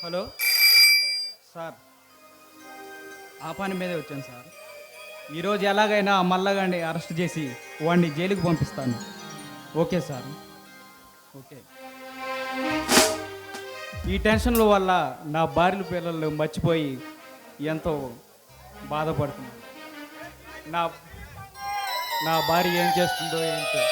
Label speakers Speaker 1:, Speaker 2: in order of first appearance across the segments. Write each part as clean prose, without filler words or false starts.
Speaker 1: Hello sir, ఆ పని మీదే వచ్చాను సార్. ఈరోజు ఎలాగైనా ఆ మల్లగాడిని అరెస్ట్ చేసి వాడిని జైలుకి పంపిస్తాను. Okay sir, okay. ఈ టెన్షన్ల వల్ల నా భార్యల పిల్లలు మర్చిపోయి ఎంతో బాధపడుతున్నాను. నా నా భార్య ఏం చేస్తుందో ఏంటో.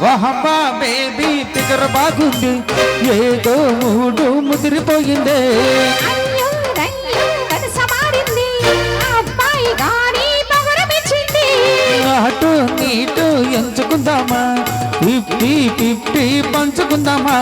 Speaker 2: వాహమ్మా బేబీ ఫిగర్ బాగుంది, ఏదో మూడు ముదిరిపోయిందే. అటు నీటు ఎంచుకుందామా, 50-50 పంచుకుందామా.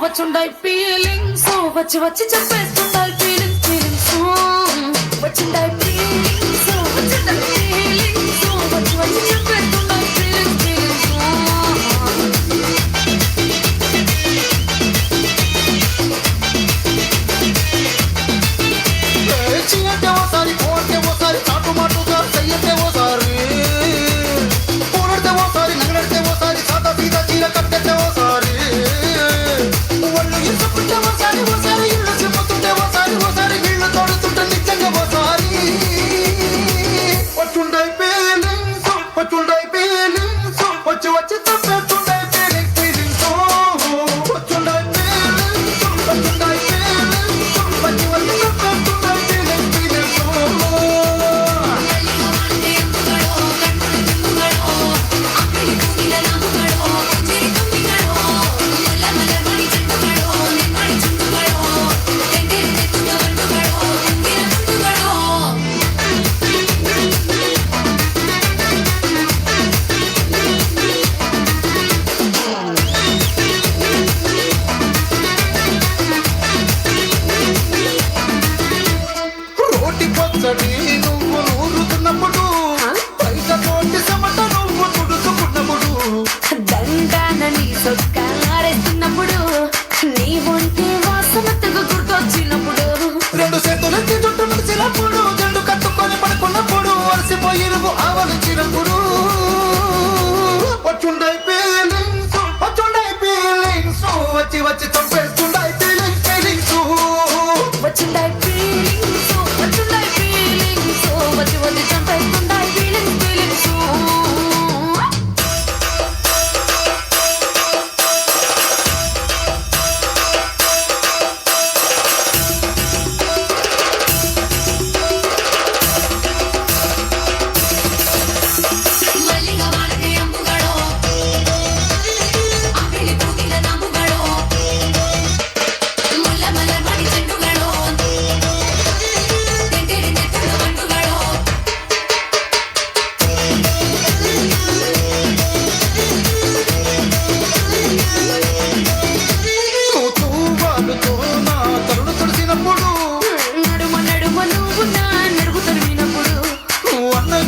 Speaker 3: వచ్చుండాయి ఫీలింగ్స్ వచ్చి వచ్చి చెప్పేస్తుండాయి ఫీలింగ్స్ వచ్చిండాయి ఫీలింగ్స్ వచ్చి వచ్చి చెప్పేస్తుండాయి ఫీలింగ్స్
Speaker 2: అంటే ఓసారి కోడితే ఓసారి చాటు మాటుగా చెయ్యతే ఓసారి కూడితే ఓసారి నగలడితే ఓసారి సాదా సీదా చీర కట్టెతే ఓసారి ఒళ్ళు ఇసుకుంటే ఓసారి ఓసారి ఇల్లు చిమ్ముతుంటే ఓసారి ఓసారి ఇల్లు తోడుతుంటే నిజంగా ఓసారి వచ్చుండాయి ఫీలింగ్స్ వచ్చి వచ్చి తప్పేస్తుండాయి ఫీలింగ్స్ వచ్చుండాయి ఫీలింగ్స్ వచ్చి వచ్చి తప్పేస్తుండాయి రోటి పచ్చడి నువ్వు నూరుతున్నప్పుడు పైస కోటి సమట నువ్వు తుడుచుకున్నప్పుడు
Speaker 3: దండానని సొక్కారేస్తున్నప్పుడు నీ ఒంటి వాసనతకు గుర్తొచ్చినప్పుడు
Speaker 2: రెండు చేతులెత్తి చుట్టూ నడిచినప్పుడు జండు కట్టుకొని పడుకున్నప్పుడు అలసిపోయిరువు ఆవలించినప్పుడు వచ్చుండాయి ఫీలింగ్స్ వచ్చి వచ్చి చంపేస్తుండాయి ఫీలింగ్స్
Speaker 3: వచ్చిండాయి ఫీలింగ్స్ వచ్చి వచ్చి చంపేస్తుండాయి ఫీలింగ్స్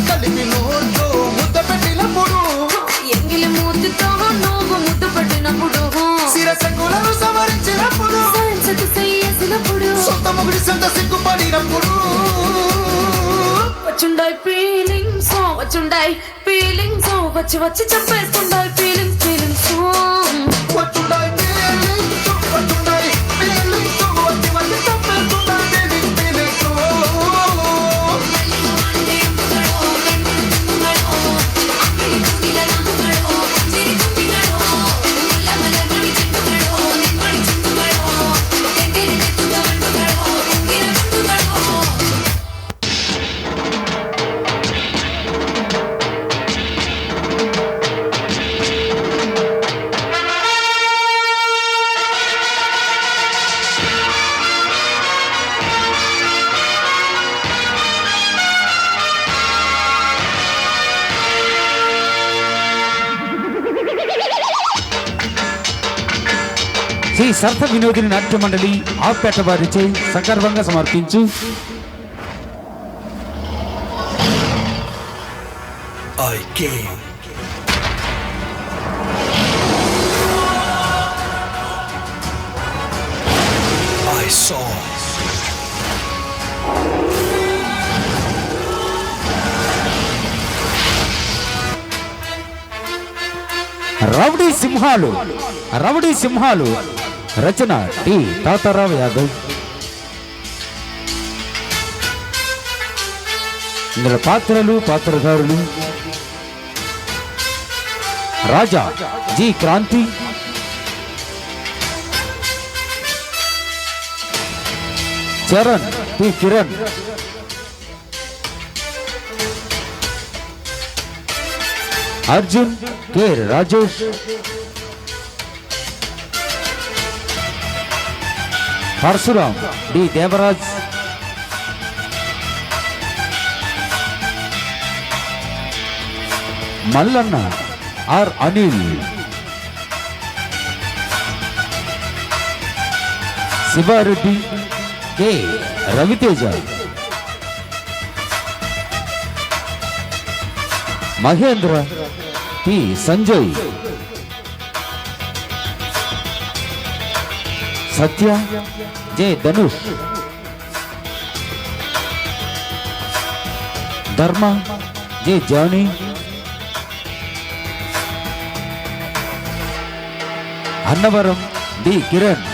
Speaker 2: కలిపి నోట్లో ముద్ద పెట్టినప్పుడు
Speaker 3: ఎంగిలి మూతితో నువ్వు ముద్దు పెట్టినప్పుడు
Speaker 2: శిరసకులను సవరించినప్పుడు
Speaker 3: చేసినప్పుడు
Speaker 2: సొంత మొగుడి సొంత సిగ్గుపడినప్పుడు
Speaker 3: వచ్చుండాయి ఫీలింగ్స్ వచ్చుండాయి ఫీలింగ్స్ వచ్చి వచ్చి చంపేస్తుంటాయి ఫీలింగ్స్ ఫీలింగ్స్
Speaker 2: వచ్చుండాయి feelings, వచ్చుండాయి feelings, వచ్చి వచ్చి చంపేస్తున్నాయి feelings, feelings.
Speaker 4: శ్రీ సర్త వినోదిని నాట్య మండలి ఆపేట వారిచే సగర్వంగా సమర్పించు
Speaker 5: I came. I saw.
Speaker 4: Rowdy సింహాలు రచన టి తాతారావు యాదవ్. ఇందులో పాత్రలు పాత్రధారులు Raja G Kranthi, Charan P Kiran, Arjun K Rajesh, Parasuram D Devaraj, Mallanna R Anil, Sivareddy K Raviteja, Mahendra P Sanjay, Satya J Dhanush, Dharma J Johnny, Annavaram D Kiran,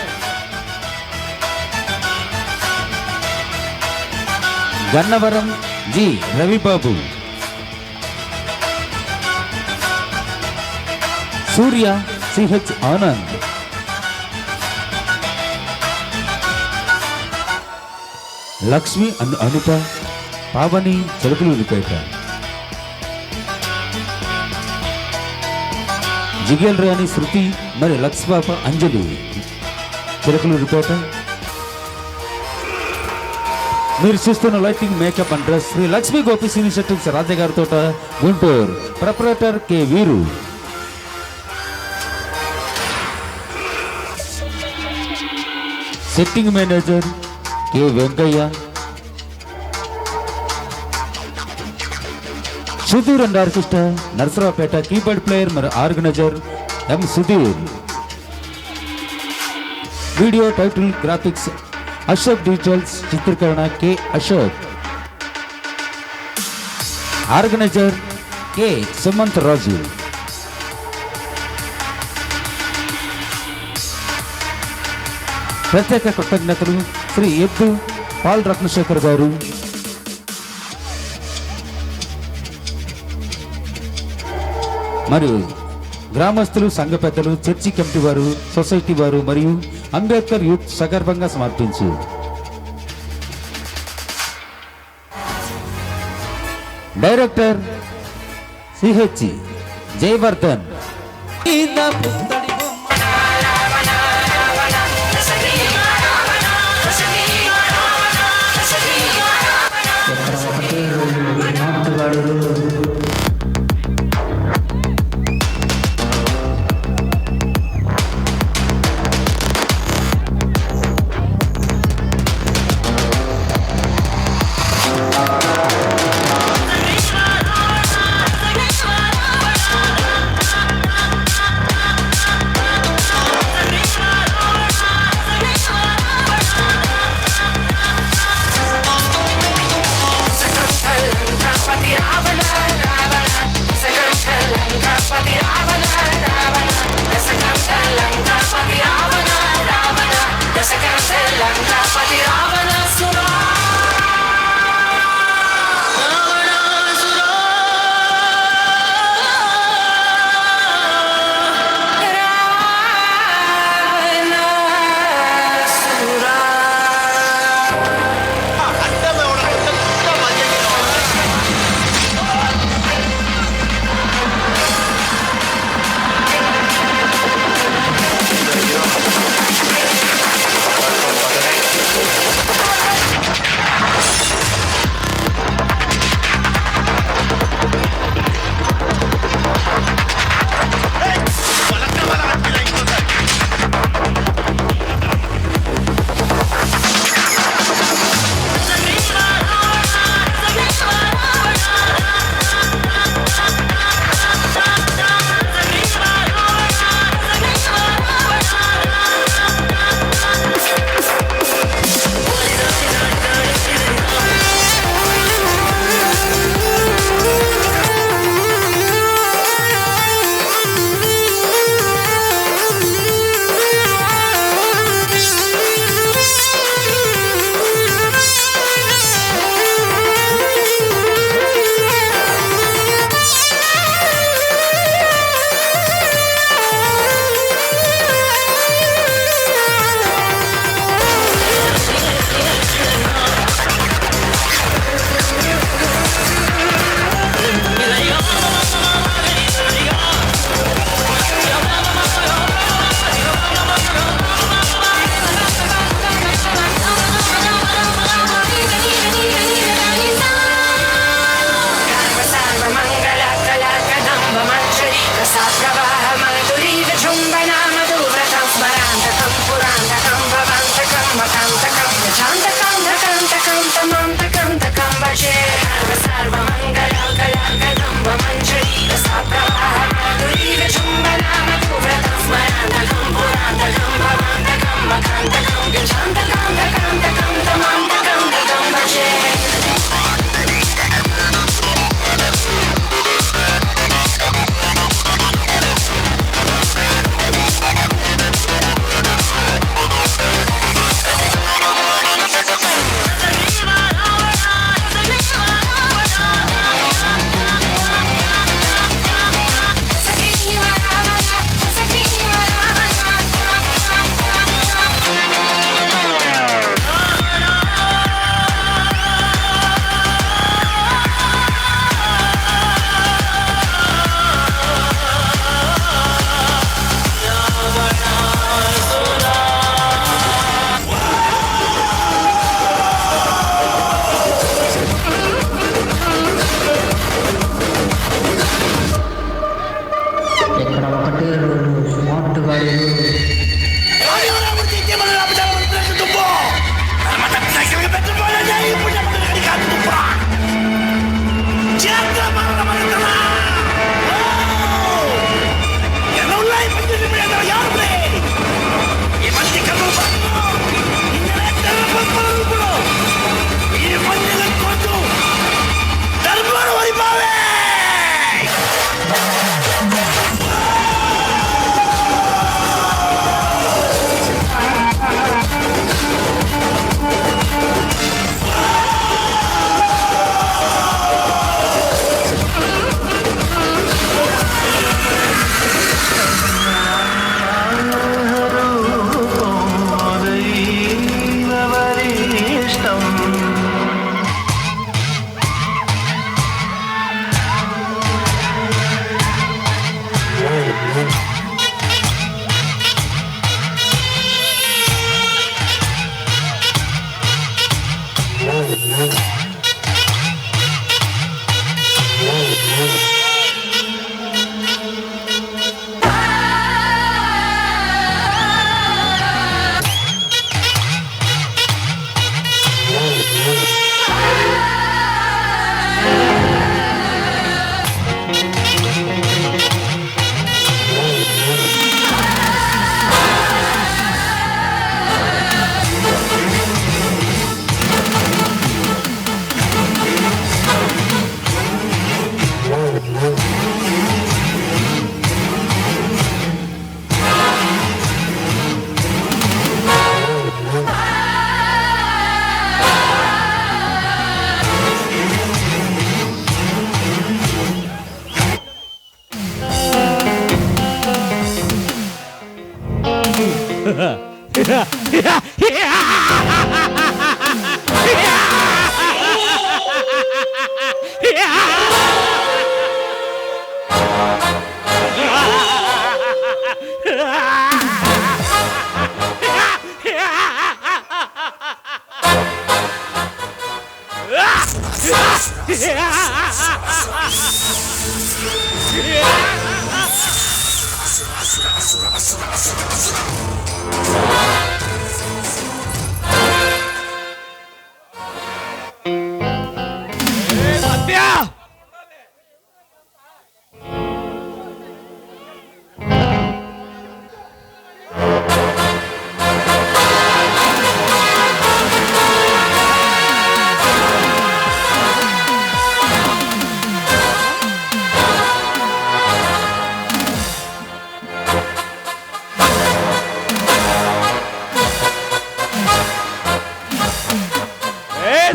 Speaker 4: Gannavaram G Ravibabu, Surya CH Anand, Lakshmi Anitha, Pavani Chelukuluripeta, జిగేల్ రాణి శృతి మరి లక్ష్మీపాప అంజలి చిలకలూరిపేట. మీరు చూస్తున్న lighting makeup and dress Sri Lakshmi Gopi senior settings రాజగారి తోట Guntur. Proprietor K Veeru. Setting manager K Venkaiah, Sudheer and orchestra Narasaraopet. Keyboard player మరి organiser M Sudheer. Video title graphics Ashok, digitals చిత్రీకరణ K Ashok, organiser K Sumanth Raju. ప్రత్యేక కృతజ్ఞతలు శ్రీ ఎద్దు పాల్ రత్నశేఖర్ గారు, మరియు గ్రామస్తులు, సంఘ పెద్దలు, చర్చి కమిటీ వారు, సొసైటీ వారు మరియు అంబేద్కర్ యూత్ సగర్భంగా సమర్పించు. Director CH Jayavardhan.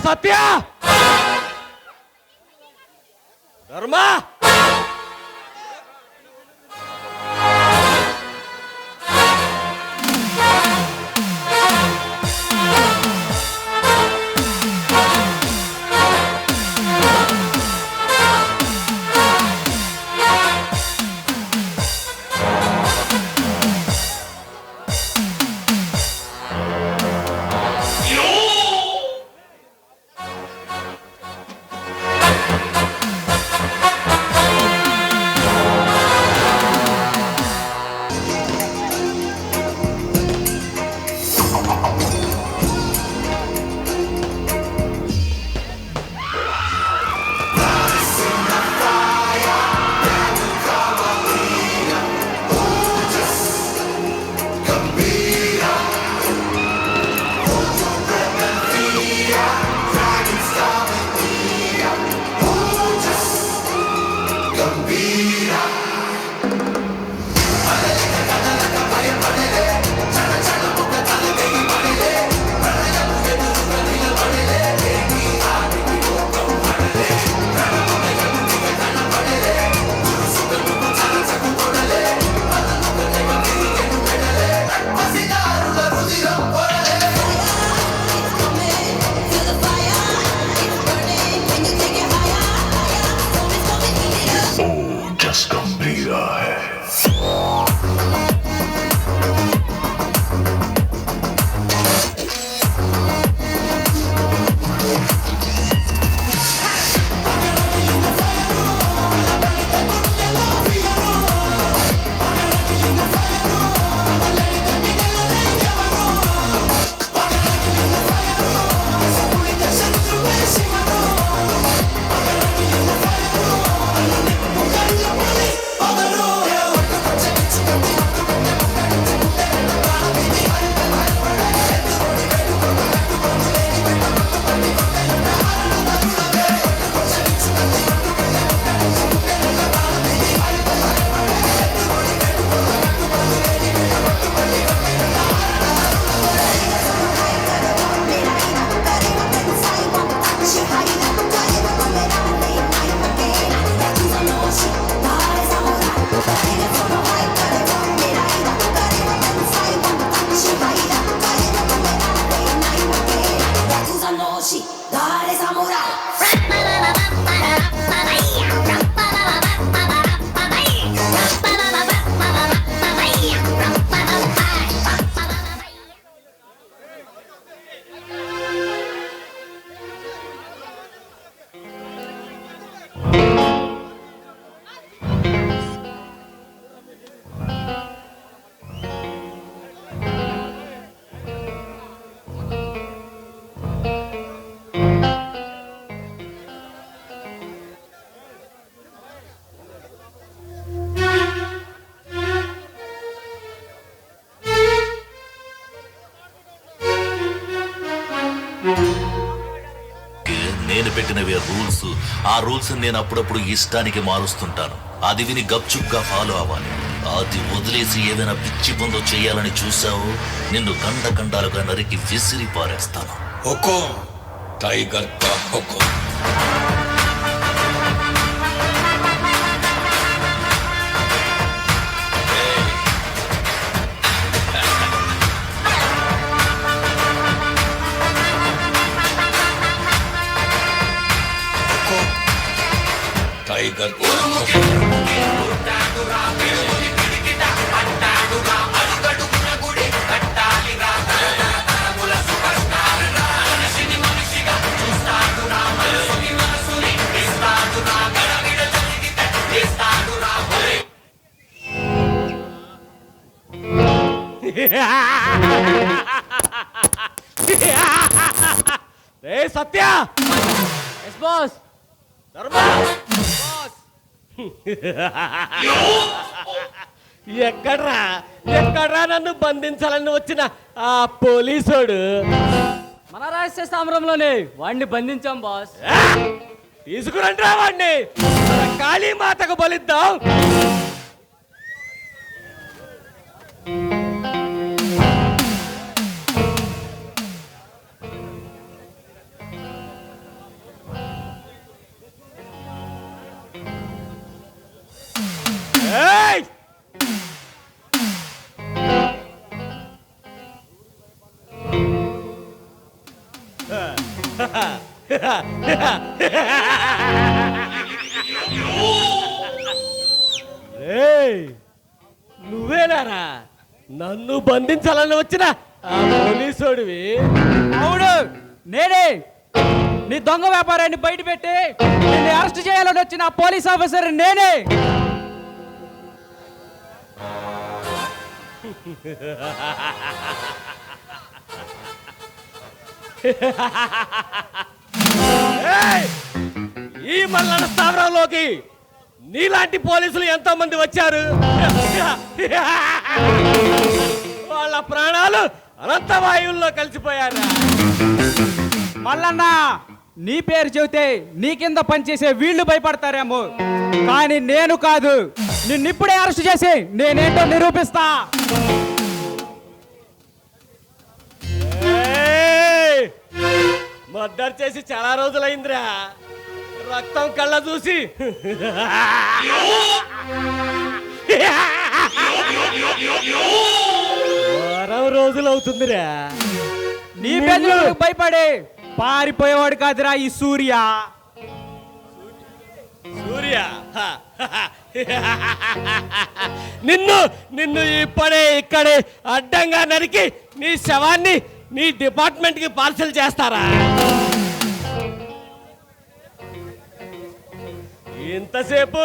Speaker 6: సత్య ధర్మ
Speaker 7: Just come. పెట్టినవే రూల్స్. ఆ రూల్స్ నేను అప్పుడప్పుడు ఇష్టానికి మారుస్తుంటాను. అది విని గప్చుప్గా ఫాలో అవ్వాలి. అది వదిలేసి ఏదైనా పిచ్చి పొందో చేయాలని చూసావు, నిన్ను ఖండాలుగా నరికి విసిరి పారేస్తాను.
Speaker 5: हुकुम टाइगर का हुकुम. टाइगर का हुकुम.
Speaker 6: రే సత్య,
Speaker 1: బాస్.
Speaker 6: ధర్మ, ఎక్కడ్రా నన్ను బంధించాలని వచ్చిన ఆ పోలీసోడు?
Speaker 1: మన రహస్య స్థావరంలోనే వాడిని బంధించాం బాస్.
Speaker 6: తీసుకురండిరా వాడిని, కాళీమాతకు బలిద్దాం. ఏయ్! ఏయ్! నువ్వేనారా నన్ను బంధించాలని వచ్చిన ఆ పోలీసోడివి?
Speaker 1: అవును, నేనే. నీ దొంగ వ్యాపారాన్ని బయట పెట్టి నిన్ను అరెస్ట్ చేయాలని వచ్చిన పోలీస్ ఆఫీసర్ నేనే.
Speaker 6: ఏయ్! ఈ మల్లన స్థావరంలోకి నీలాంటి పోలీసులు ఎంతో మంది వచ్చారు. వాళ్ళ ప్రాణాలు అనంత వాయువుల్లో కలిసిపోయారు.
Speaker 1: మల్లన్న, నీ పేరు చెబితే నీ కింద పనిచేసే వీళ్ళు భయపడతారేమో, కానీ నేను కాదు. నిన్నిప్పుడే అరెస్ట్ చేసి నేనేంటో నిరూపిస్తా.
Speaker 6: ఏయ్! మర్డర్ చేసి చాలా రోజులైందిరా. రక్తం కళ్ళ చూసి వారం రోజులవుతుందిరా.
Speaker 1: నీ బెదిరింపులకు భయపడి పారిపోయేవాడు కాదురా ఈ సూర్య.
Speaker 6: సూర్య, నిన్ను ఇప్పుడే ఇక్కడే అడ్డంగా నరికి నీ శవాన్ని నీ డిపార్ట్మెంట్ కి పార్సల్ చేస్తారా? ఇంతసేపు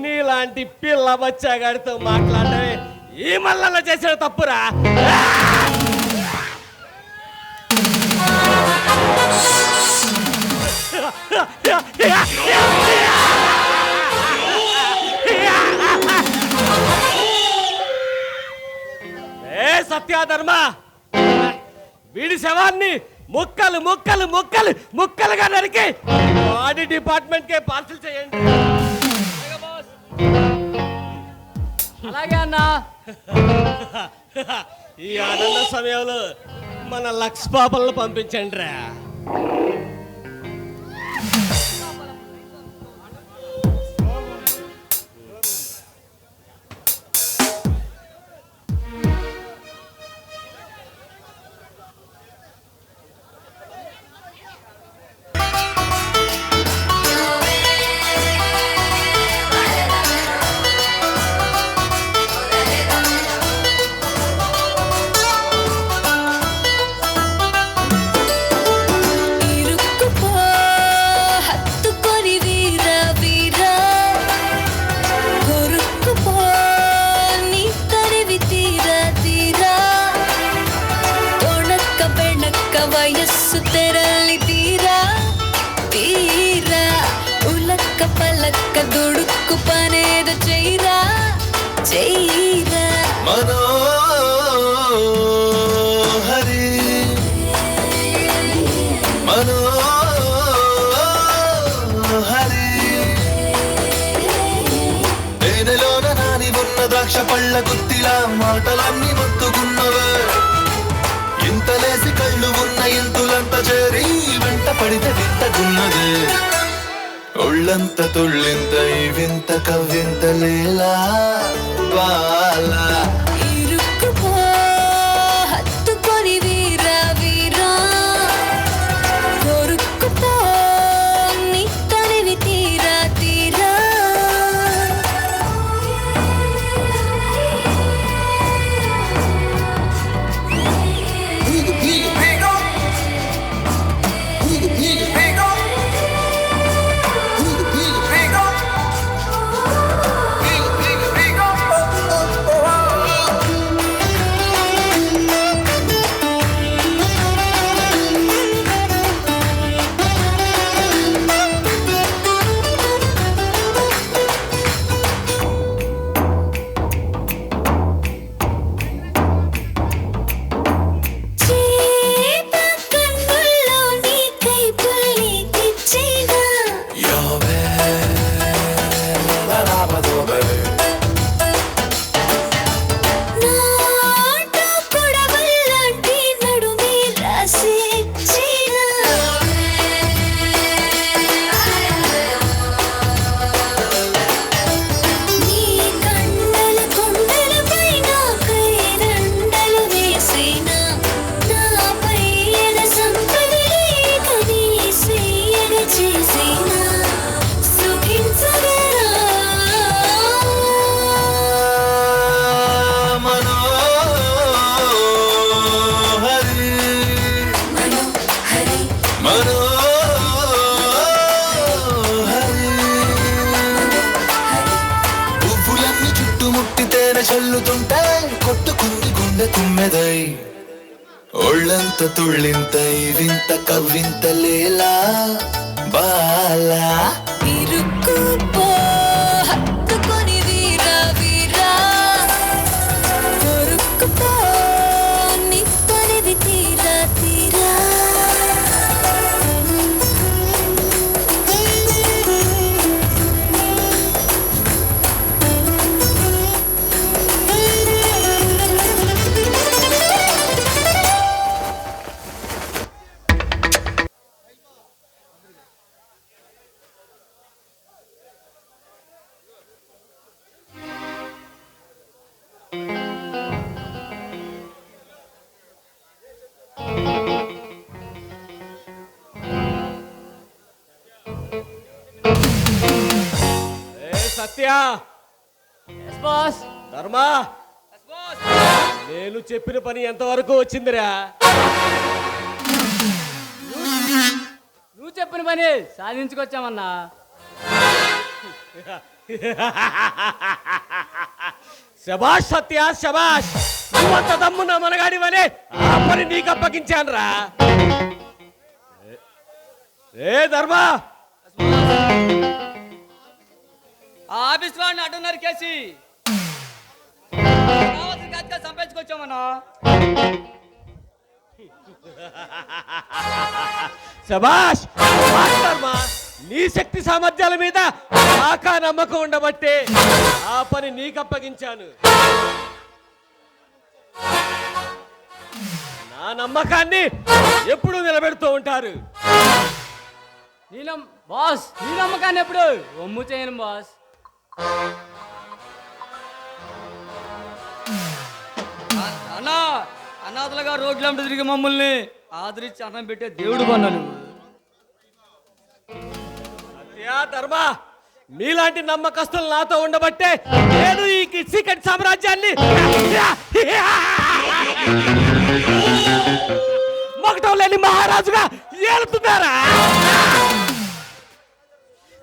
Speaker 6: నీలాంటి పిల్ల బచ్చాగాడితో మాట్లాడమే ఈ మల్లన్న చేసిన తప్పురా. ఏ సత్యాధర్మ, వీడి శవాన్ని ముక్కలు ముక్కలు ముక్కలు ముక్కలుగా నరికి బాడీ డిపార్ట్మెంట్ కే పార్సల్ చేయండి.
Speaker 1: అలాగే అన్నా.
Speaker 6: ఈ ఆనంద సమయంలో మన లక్స్ పాపలను పంపించండి రా.
Speaker 3: ವಯಸ್ಸು ತೆರಳಿ ತೀರಾ ತೀರಾ ಉಲಕ್ಕ ಪಲಕ್ಕ ದುಡುಕು ಪನೇದ ಚೈರಾ ಚೈರಾ
Speaker 2: మనోహరి మనోహరి ద్రాక్ష పళ్ళ గుత్తిలా మాటలన్నీ మత్తుకున్నవే ఇంతలేసి కళ్ళు ఉన్న ఇంతులంత చేరి వెంట పడితే వింతకున్నదే ఒళ్ళంత తుళ్ళింత ఈ వింత కవ్వింత లేలా బాలా
Speaker 3: ఇరుక్కుపో హత్తుకొని వీరా వీరా కొరుక్కుపో నీ తనివి తీరా తీరా చేప కన్నుల్లో నీ కైపుల్ని తెచ్చేనా నాటు కొడవల్లాంటి నడుమే రాసిచ్చేనా నీ కండల కొండల పైన కైదండలు వేసేనా నాపై ఎద సంపదలేక నీ సేయగ చేసేనా సుఖించగరా
Speaker 2: మనోహరి
Speaker 3: మనోహరి
Speaker 2: మనోహరి పువ్వులన్నీ చుట్టుముట్టి తేనె చల్లుతుంటే కొట్టుకుంది గుండె తుమ్మెదై ఒళ్ళంత తుళ్ళింతై వింత కవ్వింత లేలా బాలా
Speaker 3: ఇరుక్కుపో హత్తుకొని వీరా వీరా కొరుక్కుపో నీ తనివి తీరా తీరా
Speaker 6: ఏ సత్య బాస్ ధర్మా నేను చెప్పిన పని ఎంతవరకు వచ్చిందిరా
Speaker 1: నువ్వు చెప్పిన పని సాధించుకొచ్చామన్నా.
Speaker 6: శబాష్ సత్య శబాష్ నువ్వంత దమ్మున మనగాడివనే ఆ పని నీకు అప్పగించాను రా. ఏ ధర్మా
Speaker 1: ఆ ఆఫీస్ వాడిని అడ్డు నరికేసి కావాల్సిన ఖచ్చితంగా సంపాదించుకొచ్చామన్నా.
Speaker 6: శబాష్ శబాష్ ధర్మా నీ శక్తి సామర్థ్యాల మీద నాకా నమ్మకం ఉండబట్టే ఆ పని నీకు అప్పగించాను. నా నమ్మకాన్ని ఎప్పుడు నిలబెడుతూ ఉంటారు.
Speaker 1: బాస్ నీ నమ్మకాన్ని ఎప్పుడు ఒమ్ము చేయను బాస్. అన్నా అనాథలుగా రోడ్లంట తిరిగి మమ్మల్ని ఆదరించి అన్నం పెట్టే దేవుడు కొన్నాను.
Speaker 6: సత్య ధర్మ మీలాంటి నమ్మకస్తులు నాతో ఉండబట్టే నేను ఈ సీక్రెట్ సామ్రాజ్యాన్ని మొగటం లేని మహారాజుగా ఏలుతున్నారా.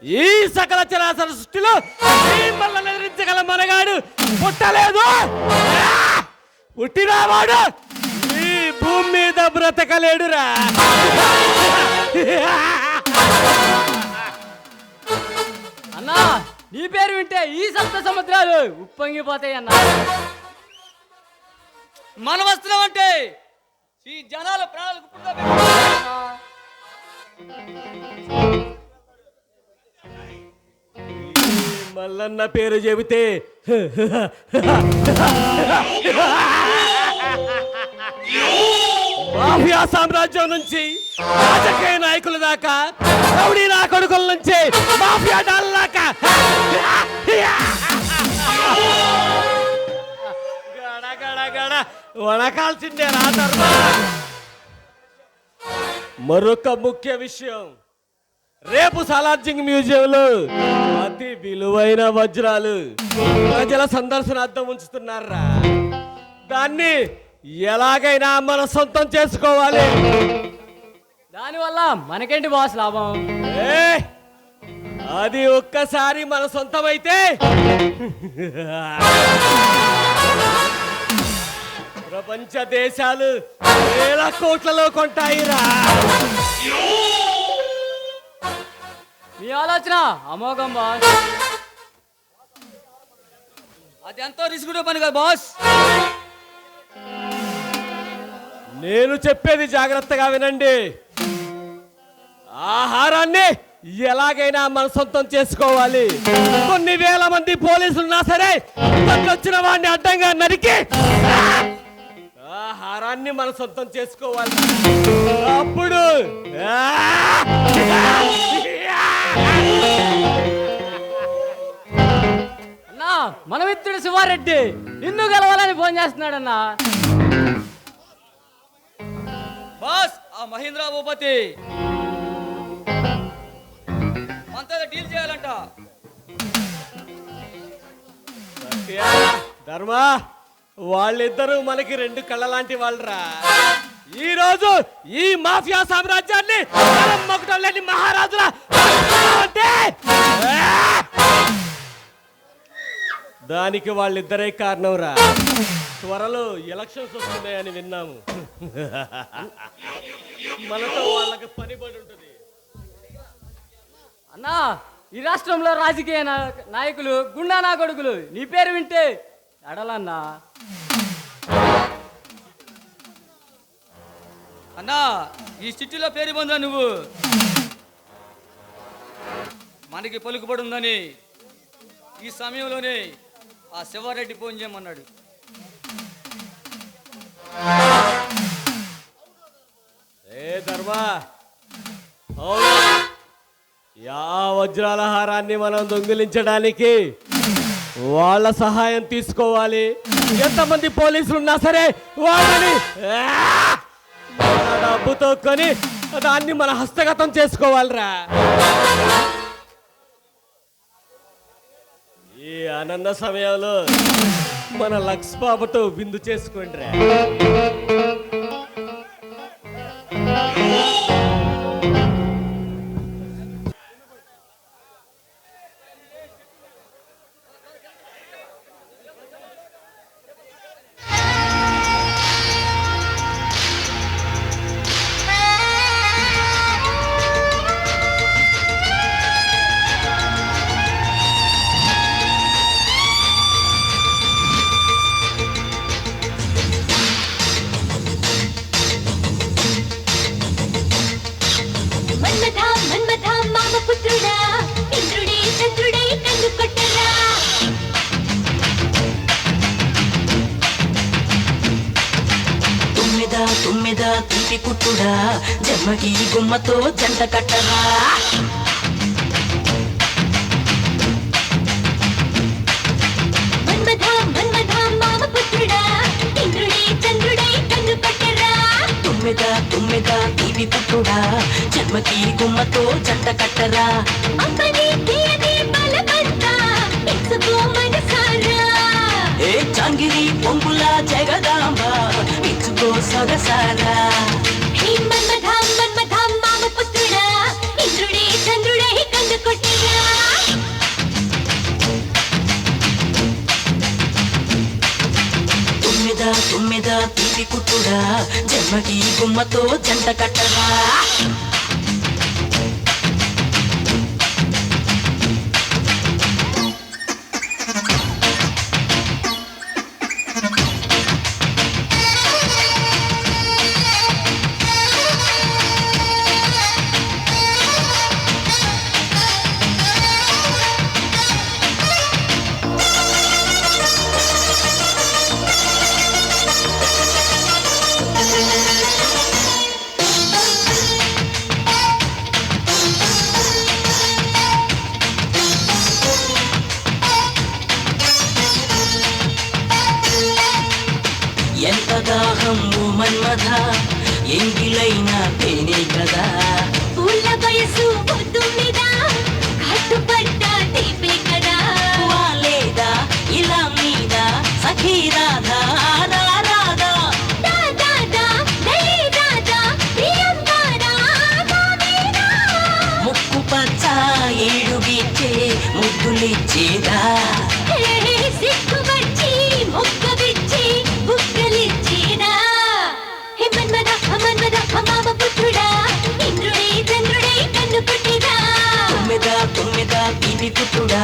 Speaker 6: ఈ సకల చరాచర సృష్టిలో మిమ్మల్ని ఎదిరించగల మనగాడు పుట్టలేదు. పుట్టినవాడు ఈ భూమి మీద బ్రతకలేడురా.
Speaker 1: అన్నా నీ పేరు వింటే ఈ సప్త సముద్రాలు ఉప్పొంగిపోతాయి అన్నా. మన వస్త్రం అంటే ఈ జనాల ప్రాణాలకు
Speaker 6: మల్లన్న పేరు చెబితే మాఫియా సామ్రాజ్యం నుంచి రాజకీయ నాయకుల దాకా రౌడీ నా కొడుకుల నుంచి మాఫియా డాల్ దాకా గడ గడ గడ వణకాల్సిందే రా ధర్మ. మరొక ముఖ్య విషయం, రేపు సాలార్జింగ్ మ్యూజియంలో అతి విలువైన వజ్రాలు ప్రజల సందర్శనార్థం ఉంచుతున్నారా. దాన్ని ఎలాగైనా మన సొంతం చేసుకోవాలి.
Speaker 8: దానివల్ల మనకేంటి బాస్ లాభం?
Speaker 6: అది ఒక్కసారి మన సొంతమైతే ప్రపంచ దేశాలు వేల కోట్లలో కొంటాయిరా.
Speaker 8: మీ ఆలోచన అమోఘం బాస్. అది ఎంతో రిస్క్ పని కదా బాస్.
Speaker 6: నేను చెప్పేది జాగ్రత్తగా వినండి. ఆహారాన్ని ఎలాగైనా మన సొంతం చేసుకోవాలి. కొన్ని వేల మంది పోలీసులున్నా సరే వచ్చిన వాడిని అడ్డంగా నరికి ఆహారాన్ని మన సొంతం చేసుకోవాలి. అప్పుడు
Speaker 8: అన్నా మన మిత్రుడు శివారెడ్డి నిన్ను గెలవాలని ఫోన్ చేస్తున్నాడన్నా. బాస్ ఆ మహేంద్ర భూపతి మనతో డీల్ చేయాలంట.
Speaker 6: ధర్మ, వాళ్ళిద్దరూ మనకి రెండు కళ్ళ లాంటి వాళ్ళరా. ఈ రోజు ఈ మాఫియా సామ్రాజ్యాన్ని మొక్కటం లేని మహారాజుల అంటే దానికి వాళ్ళిద్దరే కారణం రా. త్వరలో ఎలక్షన్స్ వస్తున్నాయని విన్నాము. మనతో వాళ్ళకి పని పడి ఉంటుంది.
Speaker 8: అన్నా ఈ రాష్ట్రంలో రాజకీయ నాయకులు గుండా నా కొడుకులు నీ పేరు వింటే అడలన్నా. అన్నా ఈ సిటీలో పేరు పొందా నువ్వు. మనకి పలుకుబడి ఉందని ఈ సమయంలోనే ఆ శివారెడ్డి ఫోన్ చేయమన్నాడు.
Speaker 6: ధర్మ, అవును, వజ్రాల హారాన్ని మనం దొంగిలించడానికి వాళ్ళ సహాయం తీసుకోవాలి. ఎంతమంది పోలీసులు ఉన్నా సరే వాళ్ళని మన డబ్బుతో కొని దాన్ని మన హస్తగతం చేసుకోవాలిరా. ఈ ఆనంద సమయంలో మన లక్స్ బాబుతో విందు చేసుకోండి రా.
Speaker 9: తుమ్మెద తీపి కుట్టుడా జన్మకి గుమ్మతో జంట కట్టరా. తుమ్మెద తీపి కుట్టుడా జన్మకి గుమ్మతో జంట కట్టరా. ఏ చాంగిరి పొంగుల జగదాంబ ఇచ్చుకో సొగసారా. తుమ్మెద తీపి కుట్టుడా జన్మకి గుమ్మతో జంట కట్టరా. మన్మథ ఎంగిలైన తేనే కదా
Speaker 3: పూల వయసు పొద్దు మీద కట్టుపడ్డ తీపే కదా
Speaker 9: వాలేదా ఇలా మీద సఖీ రాధా రాధా
Speaker 3: దా దా దా దయే దాదా ప్రియంకరా గోవిందా
Speaker 9: ముక్కు పచ్చ ఏడుగిచ్చే ముద్దులిచ్చేదా
Speaker 3: సిక్కు వచ్చి మొక్క విచ్చి బుక్కలిచ్చేదా హే మన్మద మన్మద మామ పుత్రుడా ఇంద్రుడే చంద్రుడే కన్ను పుట్టిదా
Speaker 9: తుమ్మెద తీపి పుట్టుడా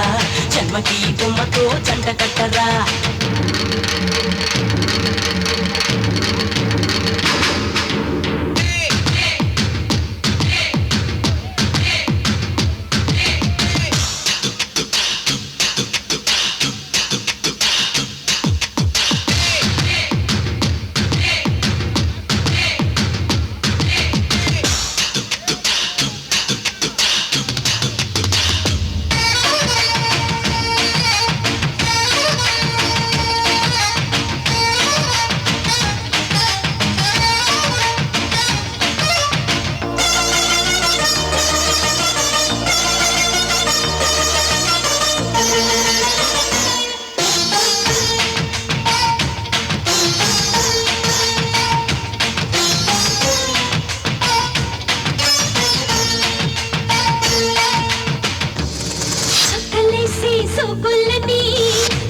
Speaker 9: జన్మకి కొమ్మతో జంట కట్టరా
Speaker 3: సోకులని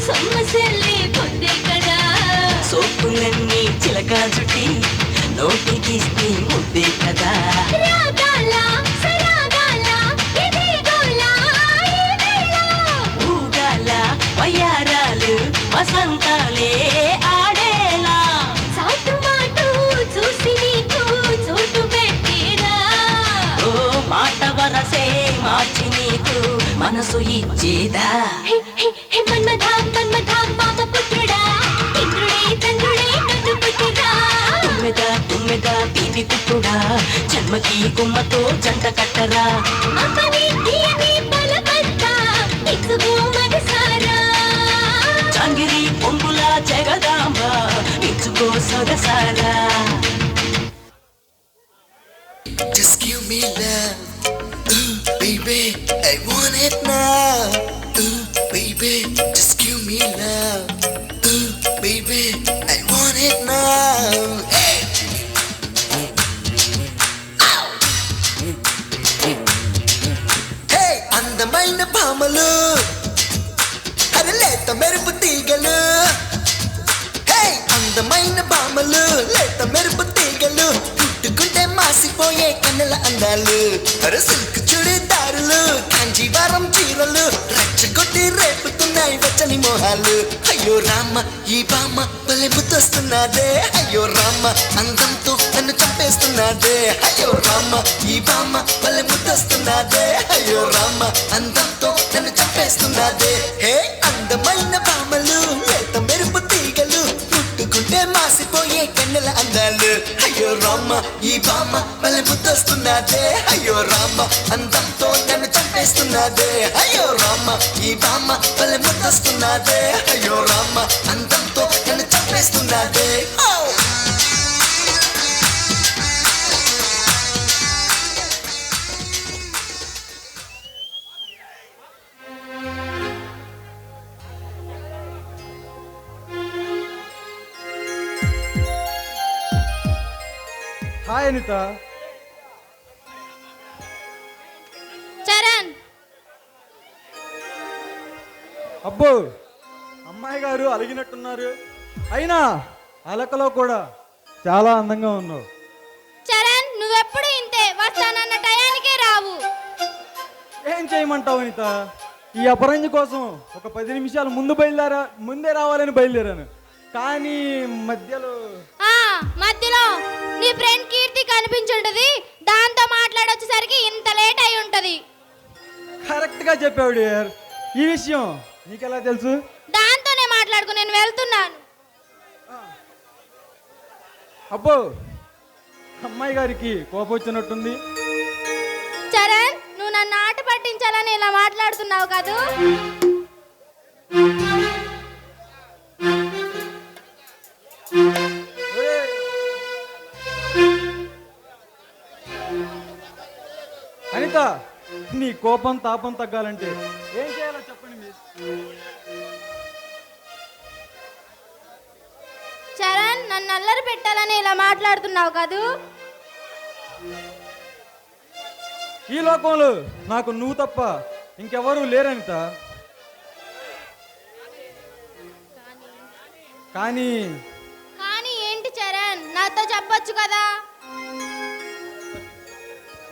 Speaker 3: సొమ్మసల్లే పొందే కదా
Speaker 9: సోకులన్నీ చిలక చుట్టి నోటికిస్తే ముద్దే కదా
Speaker 3: రాగాల సరాగాల ఇదే గోలా ఇదేలా
Speaker 9: ఊగాల వయ్యారాలు వసంతాలే ఆడేలా
Speaker 3: సాటు మాటు చూసి నీకు చోటు పెట్టేదా
Speaker 9: ఓ మాట వరసే మార్చి నీకు మనసు ఇచ్చేదా
Speaker 3: హే హే హే మన్మథ మన్మథ మామ పుత్రుడా ఇంద్రుడే చంద్రుడే కన్ను పుట్టిదా
Speaker 9: తుమ్మెద తీపి పుట్టుడా జన్మకి కొమ్మతో జంట కట్టరా
Speaker 3: అమ్మని తీయని బలపంత ఇసుగు మనసారా
Speaker 9: చాంగిరి పొంగుల జగదాంబ ఇచ్చుకో సొగసారా
Speaker 2: Just give me love, ooh baby, I want it now. Ooh baby, just give me love, ooh baby, I want it now. Hey, ow. Hey, అందమైన భామలు అరే లేత మెరుపు తీగలు. Hey, అందమైన భామలు లేత మెరుపు తీగలు పుట్టుకుంటే మాసిపోయే కన్నుల అందాలు అరే సిల్క్ చుడిదారులు కాంజీవరం చీరలు రచ్చగొట్టి రేపుతున్నాయి వెచ్చని మోహాలు అయ్యో రామ ఈ బామ్మ భలే ముద్దొస్తున్నాదే అయ్యో రామ అందంతో నన్ను చంపేస్తున్నాదే అయ్యో రామ ఈ బామ్మ భలే ముద్దొస్తున్నాదే అయ్యో రామ అందంతో నన్ను చంపేస్తున్నాదే హే అందమైన బామ్మలు లేత మెరుపు తీగలు పుట్టుకుంటే మాసిపోయే కన్నుల అందాలు అయ్యో రామ ఈ బామ్మ భలే ముద్దొస్తున్నాదే అయ్యో రామ అందంతో నన్ను చంపేస్తున్నాదే అయ్యో రామ ఈ బామ్మ భలే ముద్దొస్తున్నాదే అయ్యో రామ అందంతో నన్ను చంపేస్తున్నాదే
Speaker 1: హాయ్ అనిత.
Speaker 3: చరణ్
Speaker 1: అబ్బో అమ్మాయి గారు అలిగినట్టున్నారు, అయినా అలకలో కూడా చాలా అందంగా ఉన్నావు.
Speaker 3: చరణ్ నువ్వెప్పుడు ఇంతే వస్తానన్న టయానికే రావు.
Speaker 1: ఏం చేయమంటావు అనిత? ఈ అపరంజి కోసం ఒక 10 నిమిషాలు ముందే రావాలని బయలుదేరాను, కానీ
Speaker 3: మధ్యలో నీ ఫ్రెండ్ కీర్తి కనిపించుంటది, దాంతో మాట్లాడొచ్చేసరికి ఇంత లేట్ అయి ఉంటది.
Speaker 1: కరెక్ట్గా చెప్పావు డియర్. ఈ విషయం నీకెలా తెలుసు?
Speaker 3: దాంతోనే మాట్లాడుకు, నేను వెళ్తున్నాను.
Speaker 1: అబ్బో అమ్మాయి గారికి కోపం వచ్చినట్టుంది.
Speaker 3: చరణ్ నువ్వు నన్ను ఆట పట్టించాలని ఇలా మాట్లాడుతున్నావు కాదు.
Speaker 1: కోపం తాపం తగ్గాలంటే ఏం చేయాలో చెప్పండి మిస్.
Speaker 3: చరణ్, నన్ను అల్లరి పెట్టాలని ఇలా మాట్లాడుతున్నావు కదూ?
Speaker 1: ఈ లోకంలో నాకు నువ్వు తప్ప ఇంకెవరూ లేరనిత. కానీ
Speaker 3: కానీ ఏంటి చరణ్, నాతో చెప్పొచ్చు కదా.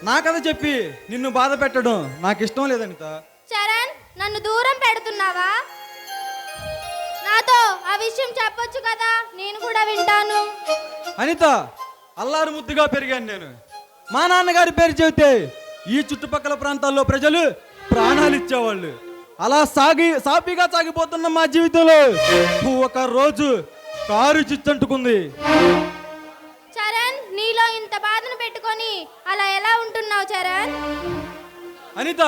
Speaker 1: నా కథ చెప్పి నిన్ను బాధ పెట్టడం నాకు ఇష్టం లేదనిత.
Speaker 3: చరణ్, నన్ను దూరం పెడుతున్నావా? నాతో ఆ విషయం చెప్పొచ్చు కదా, నేను కూడా వింటాను.
Speaker 1: అనిత, అల్లారు ముద్దుగా పెరిగాను నేను. మా నాన్నగారి పేరు చెబితే ఈ చుట్టుపక్కల ప్రాంతాల్లో ప్రజలు ప్రాణాలు ఇచ్చేవాళ్ళు. అలా సాఫీగా సాగిపోతున్న మా జీవితంలో ఒక రోజు కారు చిచ్చంటుకుంది.
Speaker 3: చరణ్, నీలో ఇంత బాధను పెట్టుకొని అలా ఎలా ఉంటున్నావు చరణ్?
Speaker 1: అనిత,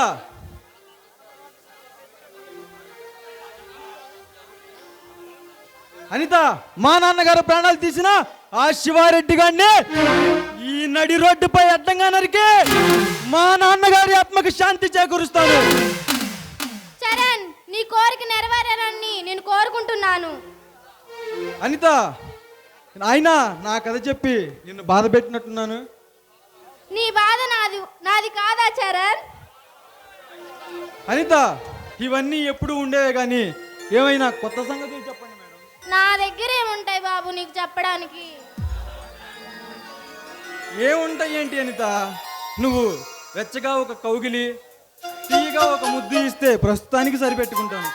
Speaker 1: అనిత, మా నాన్నగారు ప్రాణాలు తీసిన ఆ శివారెడ్డి గారిని ఈ నడి రోడ్డుపై అడ్డంగా నరికి మా నాన్నగారి ఆత్మకు శాంతి చేకూరుస్తాను.
Speaker 3: చరణ్, నీ కోరిక నెరవేరాలని నేను కోరుకుంటున్నాను.
Speaker 1: అనిత, అయినా నా కథ చెప్పి నిన్ను బాధ పెట్టినట్టున్నాను.
Speaker 3: నీ బాధ నాది కాదా చరణ్?
Speaker 1: అనిత, ఇవన్నీ ఎప్పుడు ఉండేవే కానీ ఏమైనా కొత్త సంగతులు చెప్పండి మేడం.
Speaker 3: నా దగ్గర ఏముంటాయి బాబు నీకు చెప్పడానికి?
Speaker 1: ఏముంటాయి ఏంటి అనిత? నువ్వు వెచ్చగా ఒక కౌగిలి, తీయగా ఒక ముద్దు ఇస్తే ప్రస్తుతానికి సరిపెట్టుకుంటాను.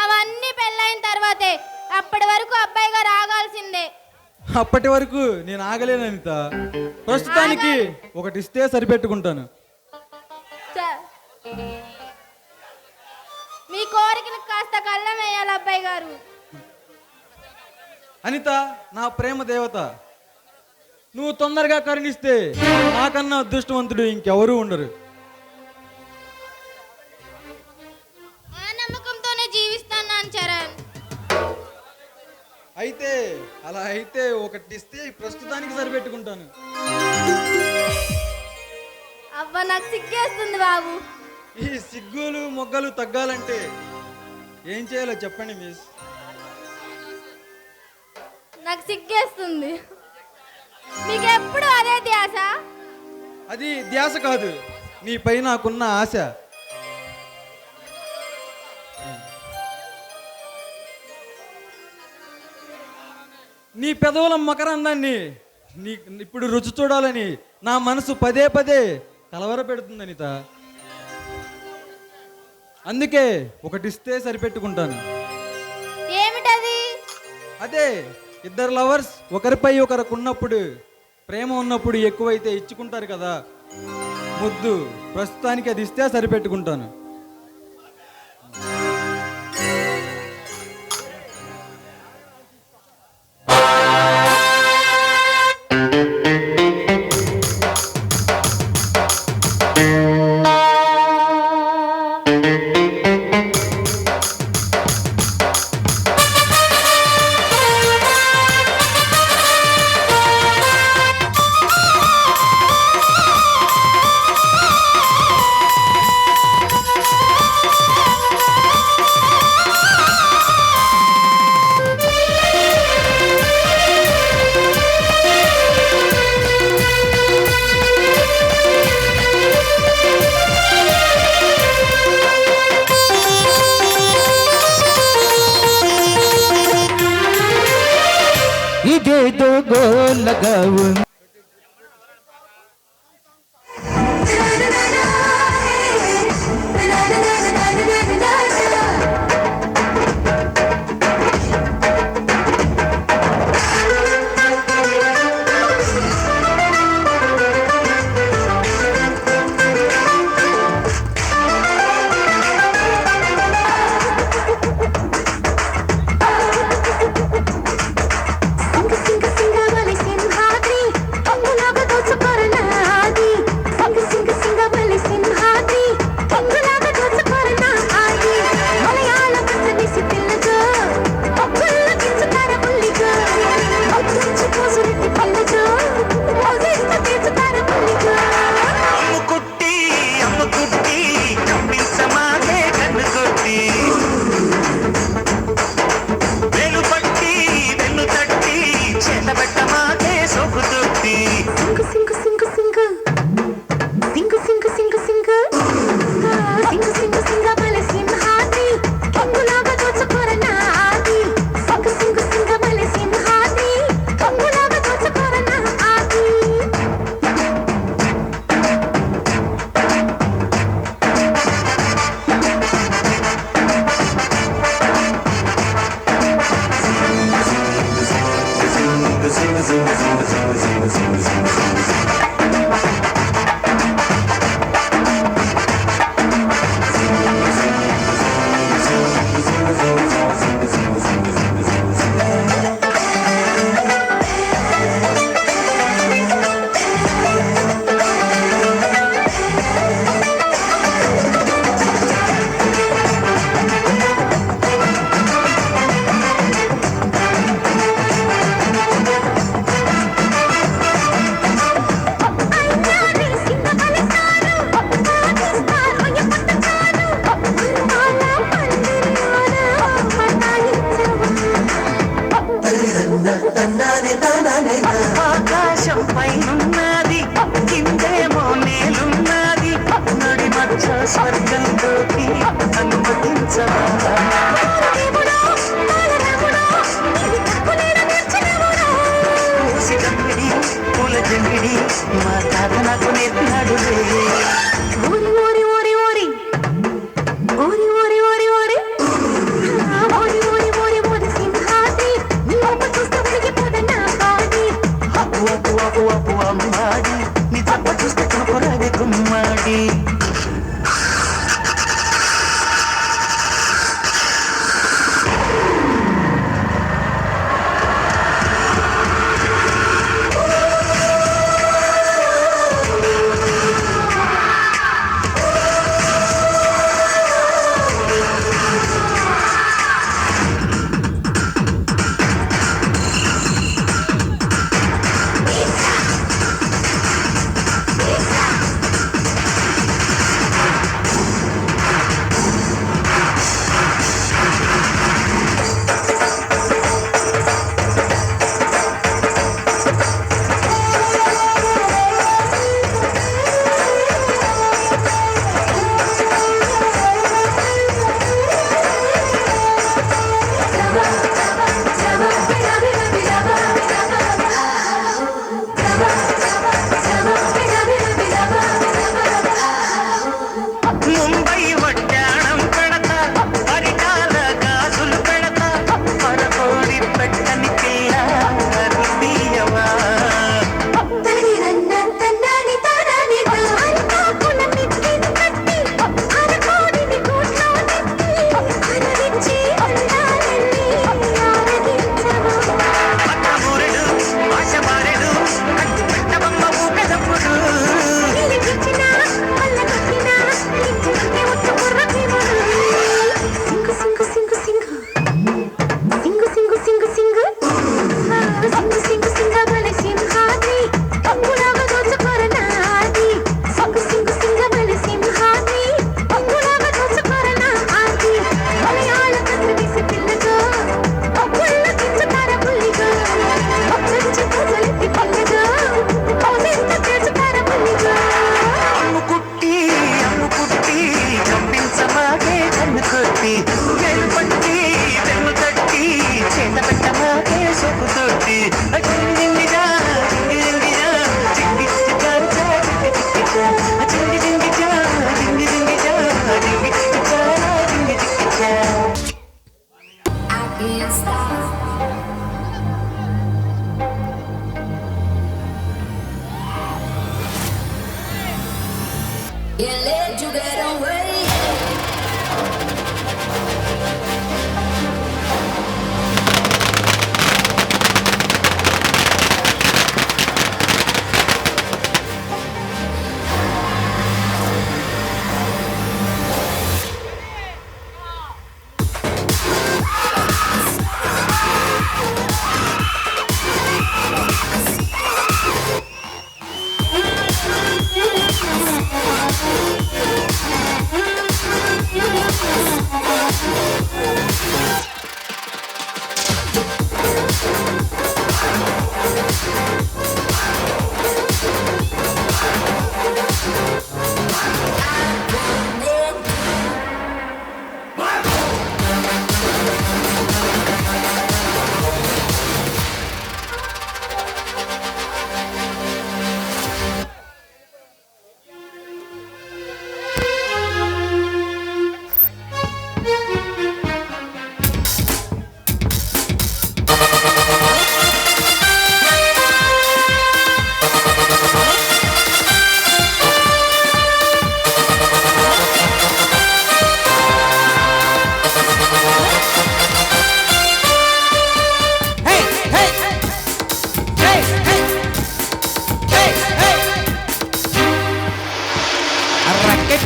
Speaker 3: అవన్నీ పెళ్ళైన తర్వాతే, అప్పటి వరకు అబ్బాయి గారు ఆగాల్సిందే.
Speaker 1: అప్పటి వరకు నేను ఆగలేను అనిత. ప్రస్తుతానికి ఒకటి ఇస్తే సరిపెట్టుకుంటాను.
Speaker 3: చ- మీ కోరికను కాస్త కళ్ళం వేయాలి అబ్బాయి గారు.
Speaker 1: అనిత, నా ప్రేమ దేవత, నువ్వు తొందరగా కరుణిస్తే నాకన్నా అదృష్టవంతుడు ఇంకెవరూ ఉండరు.
Speaker 3: ఆ నమ్మకంతోనే జీవిస్తున్నాను చరణ్.
Speaker 1: అయితే అలా అయితే ఒకటి ఇస్తే ప్రస్తుతానికి సరిపెట్టుకుంటాను.
Speaker 3: అవ్వ, నాకు సిగ్గేస్తుంది బాబు.
Speaker 1: ఈ సిగ్గులు మొగ్గలు తగ్గాలంటే ఏం చేయాలో చెప్పండి మిస్.
Speaker 3: నాకు సిగ్గేస్తుంది. మీకు ఎప్పుడు అదే ధ్యాస?
Speaker 1: అది ధ్యాస కాదు, నీపై నాకున్న ఆశ. నీ పెదవుల మకరందాన్ని నీ ఇప్పుడు రుచి చూడాలని నా మనసు పదే పదే కలవర పెడుతుంది అనిత. అందుకే ఒకటిస్తే సరిపెట్టుకుంటాను.
Speaker 3: ఏమిటది?
Speaker 1: అదే, ఇద్దరు లవర్స్ ఒకరిపై ఒకరికి ఉన్నప్పుడు, ప్రేమ ఉన్నప్పుడు ఎక్కువైతే ఇచ్చుకుంటారు కదా ముద్దు. ప్రస్తుతానికి అది ఇస్తే సరిపెట్టుకుంటాను.
Speaker 4: ఇదేదో గోలగా ఉంది.
Speaker 3: సింగ సింగ సింగవలి సింహాద్రి
Speaker 9: పూల జంగిడి మా తాత నాకు నేర్పినాడు
Speaker 10: ఓరి ఓరి ఓరి ఓరి ఓరి ఓరి ఓరి ఓరి ఓరి ఓరి ఓరి ఓరి సింహాద్రి నీ ఒక్క చూస్తే ఉడికిపోదన్నా బాడీ
Speaker 9: అప్పు అప్పు అప్పు అప్పు అమ్మాడి నీ తప్ప చూస్తే కొనుకోరాదే గుమ్మాడి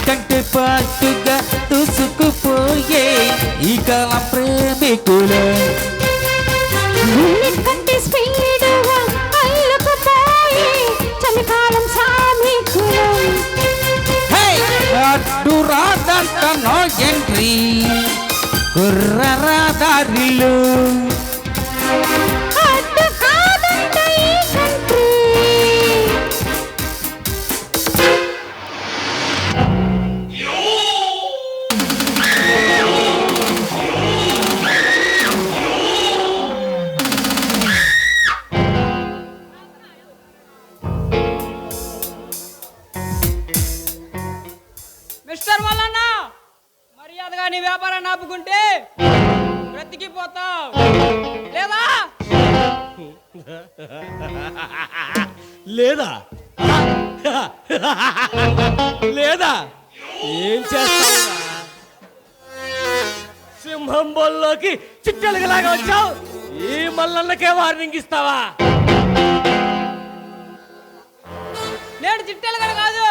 Speaker 4: కంటే పాటుగా దూసుకుపోయే ఈ కాలం ప్రేమికులు
Speaker 10: కంటే స్పీడుగా అల్లుకుపోయే చలికాలం సామికులు
Speaker 4: అడ్డు రాదంట నో ఎంట్రీ కుర్ర దారిలు
Speaker 10: అడ్డు కాదంట ఈ కంట్రీ
Speaker 8: సింహాన్ని ఆపుకుంటే బ్రతికిపోతావు, లేదా
Speaker 6: లేదా లేదా ఏం చేస్తావు? సింహం బోల్లోకి చిట్టెలుగులాగా వచ్చావు, ఈ మల్లన్నకే వార్నింగ్ ఇస్తావా?
Speaker 8: నేను చిట్టెలుగడ కాదు,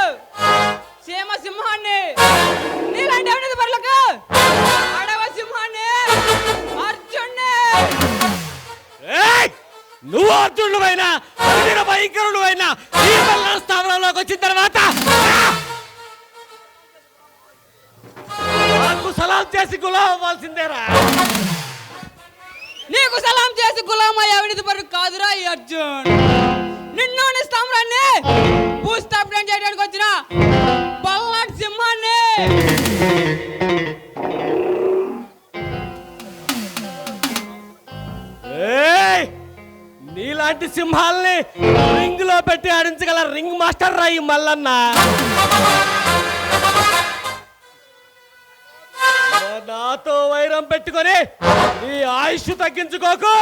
Speaker 8: సీమ సింహాన్ని. నీలాంటి అవినీతి పరులకు అడవ సింహాన్ని, అర్జున్ని.
Speaker 6: నువ్వు అర్జునుడువైనా భయంకరుడువైనా ఈ మల్లన్న స్థావరంలోకి వచ్చిన తర్వాత నాకు సలాం చేసి గులాం అవ్వాల్సిందేరా.
Speaker 8: నీకు సలాం చేసి గులామయ్య అవినీతి పరుడు కాదురా ఈ అర్జున్. నిన్ను నీ స్థావరాన్ని భూస్థాపన చేయడానికి వచ్చిన పల్నాటి సింహాన్ని.
Speaker 6: నీలాంటి సింహాల్ని రింగ్ లో పెట్టి ఆడించగల రింగ్ మాస్టర్ రా ఈ మల్లన్న. నాతో వైరం పెట్టుకొని నీ ఆయుష్ తగ్గించుకోకు.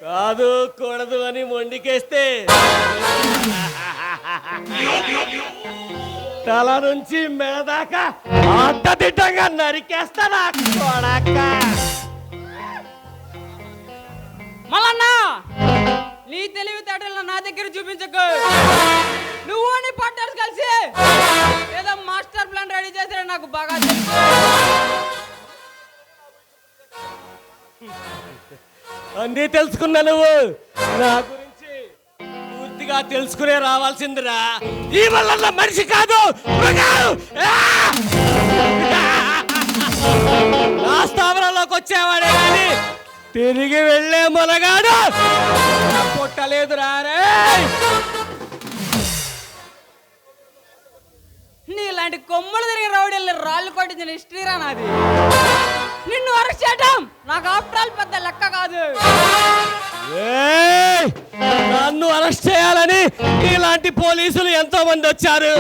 Speaker 6: కాదు కూడదు అని మొండికేస్తే తల నుంచి మెడదాకా అడ్డదిడ్డంగా నరికేస్తానా కొడక.
Speaker 8: మల్లన్న, నీ తెలివితేటలను నా దగ్గర చూపించకు. నువ్వు నీ పార్ట్నర్స్ కలిసి ఏదో మాస్టర్ ప్లాన్ రెడీ చేశారని నాకు బాగా తెలుసు.
Speaker 6: అన్నీ తెలుసుకున్నా నువ్వు నా గురించి పూర్తిగా తెలుసుకునే రావాల్సిందిరా. ఈ వల్ల మనిషి కాదు మృగాలు. నా స్థావరంలోకి వచ్చేవాడే కానీ తిరిగి వెళ్ళే మొనగాడు పొట్టలేదురా రే.
Speaker 8: నీలాంటి కొమ్ములు తిరిగి రౌడీల్ని రాళ్ళు కొట్టించిన హిస్టరీరా నాది. నిన్ను అరెస్ట్ చేయటం నాకు ఆఫ్టర్ ఆల్ పెద్ద లెక్క కాదు.
Speaker 6: నన్ను అరెస్ట్ చేయాలని ఇలాంటి పోలీసులు ఎంతో మంది వచ్చారు.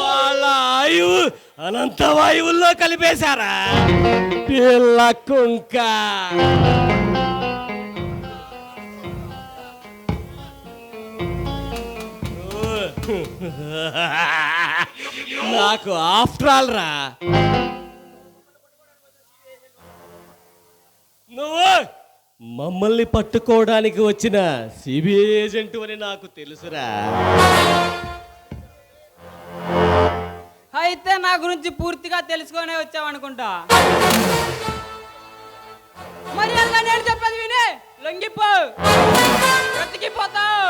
Speaker 6: వాళ్ళ ఆయువు అనంత వాయువుల్లో కలిపేశారా పిల్ల కుంక. నాకు ఆఫ్టర్ ఆల్ రా. నువ్వు మమ్మల్ని పట్టుకోవడానికి వచ్చిన సిబిఐ ఏజెంట్ అని నాకు తెలుసురా.
Speaker 8: అయితే నా గురించి పూర్తిగా తెలుసుకొనే వచ్చావనుకుంటా. మరి అలా నేను చెప్పేది వినే లొంగిపో, బ్రతికిపోతావు.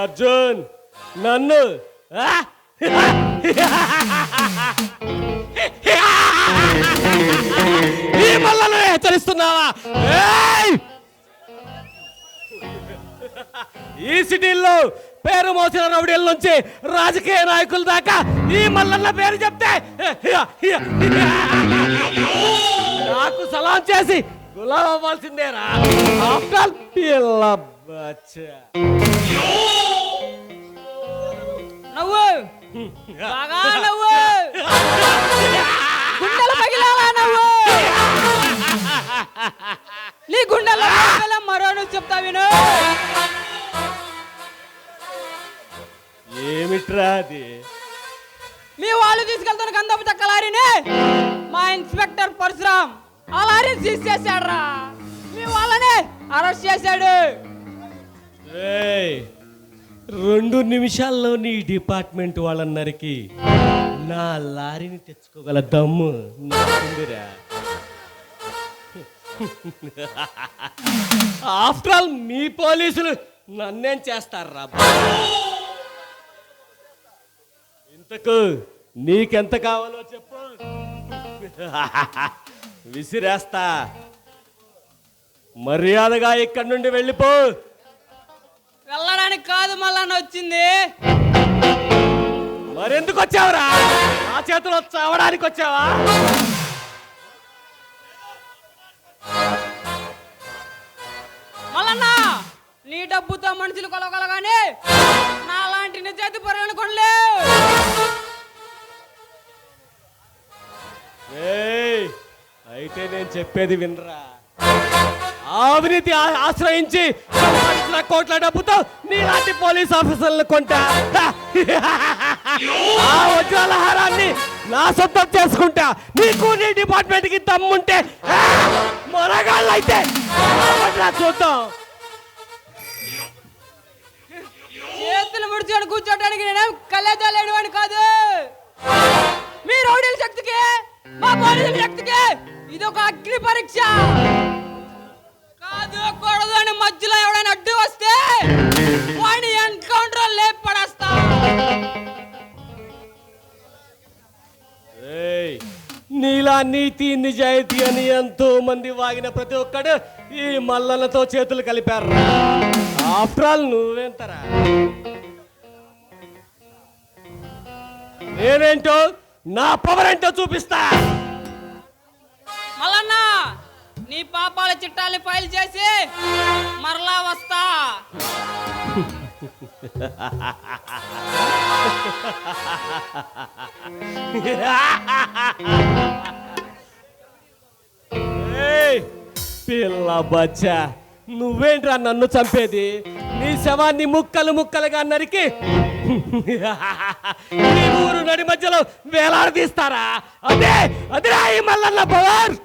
Speaker 6: అర్జున్ నన్ను ఈ మల్లను హెచ్చరిస్తున్నావా? ఈ సిటీల్లో పేరు మోసిన రౌడీల నుంచి రాజకీయ నాయకుల దాకా ఈ మల్లన్న పేరు చెప్తే నాకు సలాం చేసి గులాం అవ్వాల్సిందేరా. ఆఫ్టర్ పిల్ల బచ్చా.
Speaker 8: నవ్వు బాగా నవ్వు, గుండెలు పగిలాలా నవ్వు. నీ గుండెల్లో మరో నువ్వు చెప్తా విను.
Speaker 6: ఏమిట్రా అది?
Speaker 8: మీ వాళ్ళు తీసుకెళ్తున్న గంధపు చెక్క లారీని మా ఇన్స్పెక్టర్ పరశురాం ఆ లారీని సీజ్ చేశాడు రా. మీ వాళ్ళని అరెస్ట్ చేశాడు.
Speaker 6: 2 నిమిషాల్లో నీ డిపార్ట్మెంట్ వాళ్ళందరికీ నా లారీని తెచ్చుకోగల దమ్ము నాకుందిరా. ఆఫ్టర్ ఆల్ మీ పోలీసులు నన్నేం చేస్తారా? ఇంతకు నీకెంత కావాలో చెప్పు, విసిరేస్తా. మర్యాదగా ఇక్కడి నుండి వెళ్ళిపో.
Speaker 8: వెళ్ళడానికి కాదు మళ్ళా వచ్చింది.
Speaker 6: మరెందుకు వచ్చావురా? నా చేతిలో చావడానికి వచ్చావా?
Speaker 8: మల్లన్న నీ డబ్బుతో మనుషులు కొలగలగానే నాలాంటి నిజాయితీ పరులను కొనలే.
Speaker 6: అయితే నేను చెప్పేది వినరా. అవినీతి ఆశ్రయించి కోట్ల డబ్బుతో నీలాంటి పోలీస్ ఆఫీసర్లను కొంటా. ఆ వజ్రాల హారాన్ని నా సొంతం చేసుకుంటా. నీకు నీ డిపార్ట్మెంట్ కి దమ్ముంటే మొరగాళ్ళు అయితే చూద్దాం.
Speaker 8: చేతులు ముడిచాడు కూర్చోటానికి నేనేం కళ్ళేజాలేడు అని కాదు. మీ రౌడీల శక్తికి మా పోలీసుల శక్తికి ఇది ఒక అగ్ని పరీక్ష. కాదు కూడదు అని మధ్యలో ఎవడైనా అడ్డు వస్తే వాడిని ఎన్కౌంటర్ లేపి పడేస్తా.
Speaker 6: నీలా నీతి నిజాయితీ అని ఎంతో మంది వాగిన ప్రతి ఒక్కడు ఈ మల్లన్నతో చేతులు కలిపారు. ఆఫ్టర్ ఆల్ నువ్వెంతరా? నేనేంటో నా పవర్ ఏంటో చూపిస్తా.
Speaker 8: మల్లన్న నీ పాపాల చిట్టాల్ని ఫైల్ చేసి మరలా వస్తా.
Speaker 6: పిల్ల బచ్చా, నువ్వేంట్రా నన్ను చంపేది? నీ శవాన్ని ముక్కలు ముక్కలుగా నరికి ఈ ఊరు నడి మధ్యలో వేలాడదీస్తారా? అదే అదిరా ఈ మల్లన్న పవర్.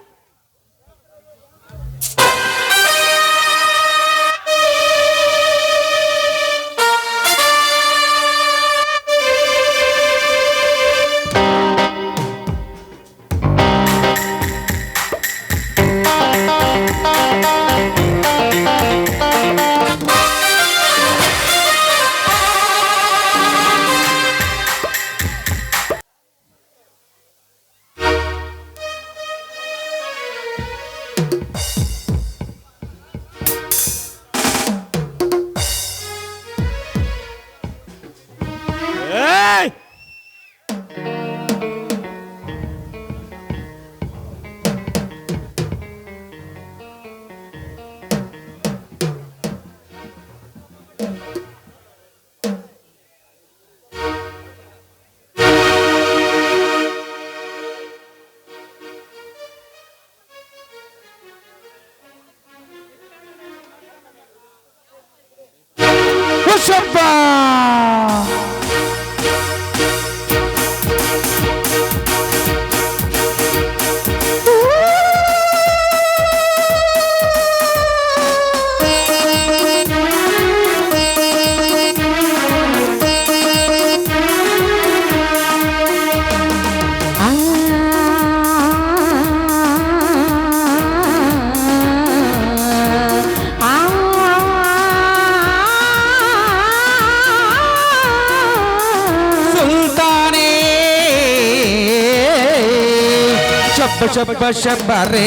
Speaker 4: शब्बा शब्बा रे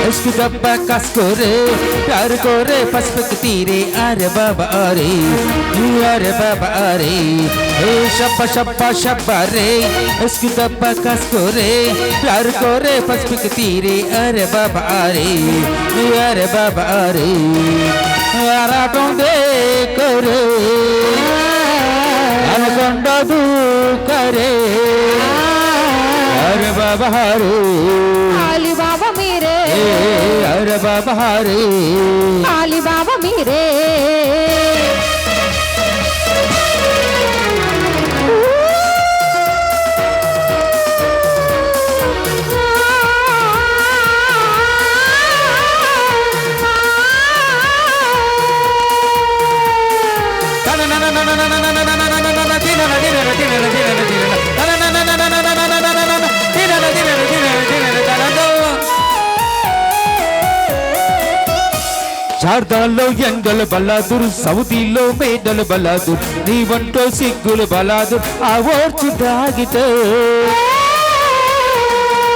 Speaker 4: इसकी डब्बा कसको रे प्यार को रे पसपक तीरे अरे बाबा अरे ए शब्बा शब्बा शब्बा रे इसकी डब्बा कसको रे प्यार को रे पसपक तीरे अरे बाबा अरे यारा टोंदे करे अनकोंडा दू करे अरे बाबा हरे
Speaker 10: आली बाबा मेरे
Speaker 4: अरे बाबा हरे
Speaker 10: आली बाबा मेरे
Speaker 4: చార్దాల్లో ఎంగల్ బలాదుర్ సౌదీలో మేడల్ బలాదుర్ నీ వంటో సిగ్గులు బలాదుర్ ఆ ఓర్చు దాగితే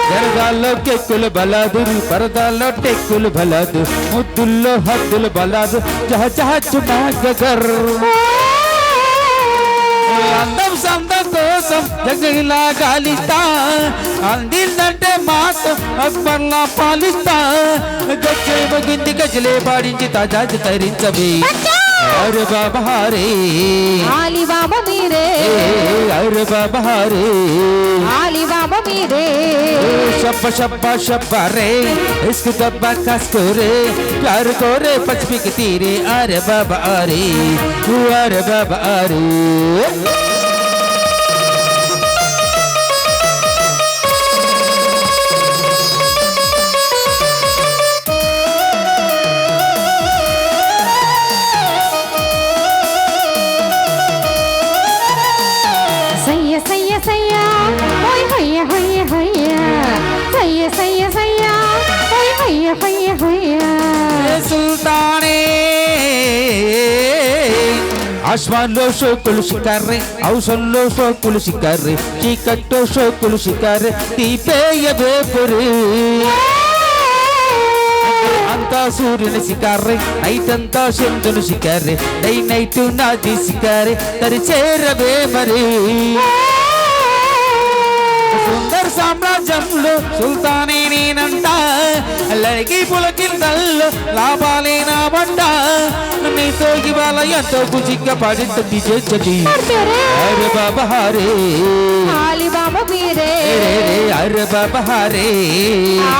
Speaker 4: జరగాల్లో కెక్కులు బలాదుర్ పరదాల్లో టెక్కులు బలాదుర్ ముద్దుల్లో హద్దులు బలాదుర్ జహ జహ చునాగర్ అందం సందం కోసం జగలా గాలిస్తా అందిందంటే మాత్రం అక్బర్లా పాలిస్తా గజ్జే మగింది గజలే పాడించి తాజాజి తరించవి అరే బాబా రే
Speaker 10: ఆలి బాబా మీరే
Speaker 4: అరే బాబా రే
Speaker 10: ఆలి బాబా మీరే
Speaker 4: शब्बा शब्बा शब्बा रे इसको दब्बा कसको रे प्यार को रे पचपी के तीरे अरे बाबा अरे अरे।
Speaker 10: సయ్య సయ్య సయ్య హోయ్ హయ్య హయ్య హయ్య సయ్య సయ్య సయ్య హోయ్ హయ్య హయ్య హయ్య
Speaker 4: సుల్తానే ఆస్మాన్లో షోకులు షికారే ఔషంలో షోకులు షికారే చీకట్లో షోకులు షికారే తీపేయవే పొరి అంతా సూర్యుని షికారే నైట్ అంతా చంద్రుని షికారే డై నైట్ నాది షికారే తరి చేరవే మరి సుందర సామ్రాజ్యంలో సుల్తానే నేనంట లడికి పులకిందల్లో లాభాలే నా బంట నీతో ఇవాళ ఎంతో కుచిక్క పడింది చేర్చది అరే బాబా రే
Speaker 10: ఆలి బాబా మీరే
Speaker 4: అరే బాబా రే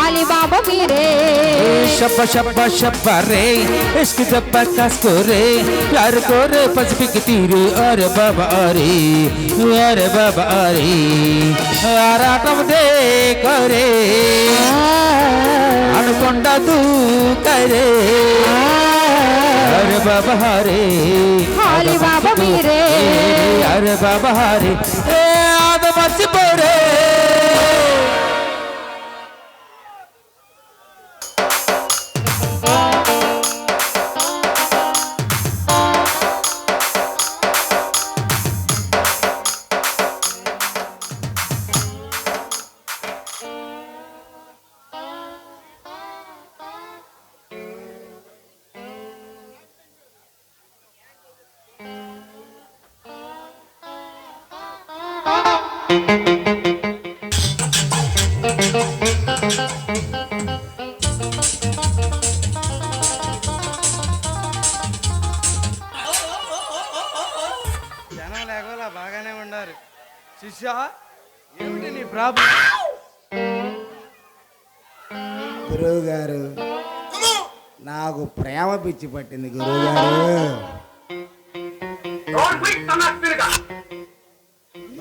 Speaker 10: ఆలి బాబా మీరే
Speaker 4: शब्बा शब्बा शब्बा रे इश्क जब्बा कसको रे प्यार को रे पचपी के तीरे अरे बाबा अरे आराटम दे करे అనుకొండ దూకరే అరే బాబా రే
Speaker 10: ఆలి బాబా మీరే
Speaker 4: అరే బాబా రే ఆద మర్చిపోరే
Speaker 1: జనాలు ఎగోలా బాగానే ఉన్నారు. శిష్య ఏమిటి నీ ప్రాబ్లం?
Speaker 11: గురువు గారు నాకు ప్రేమ పిచ్చి పట్టింది గురువు గారు.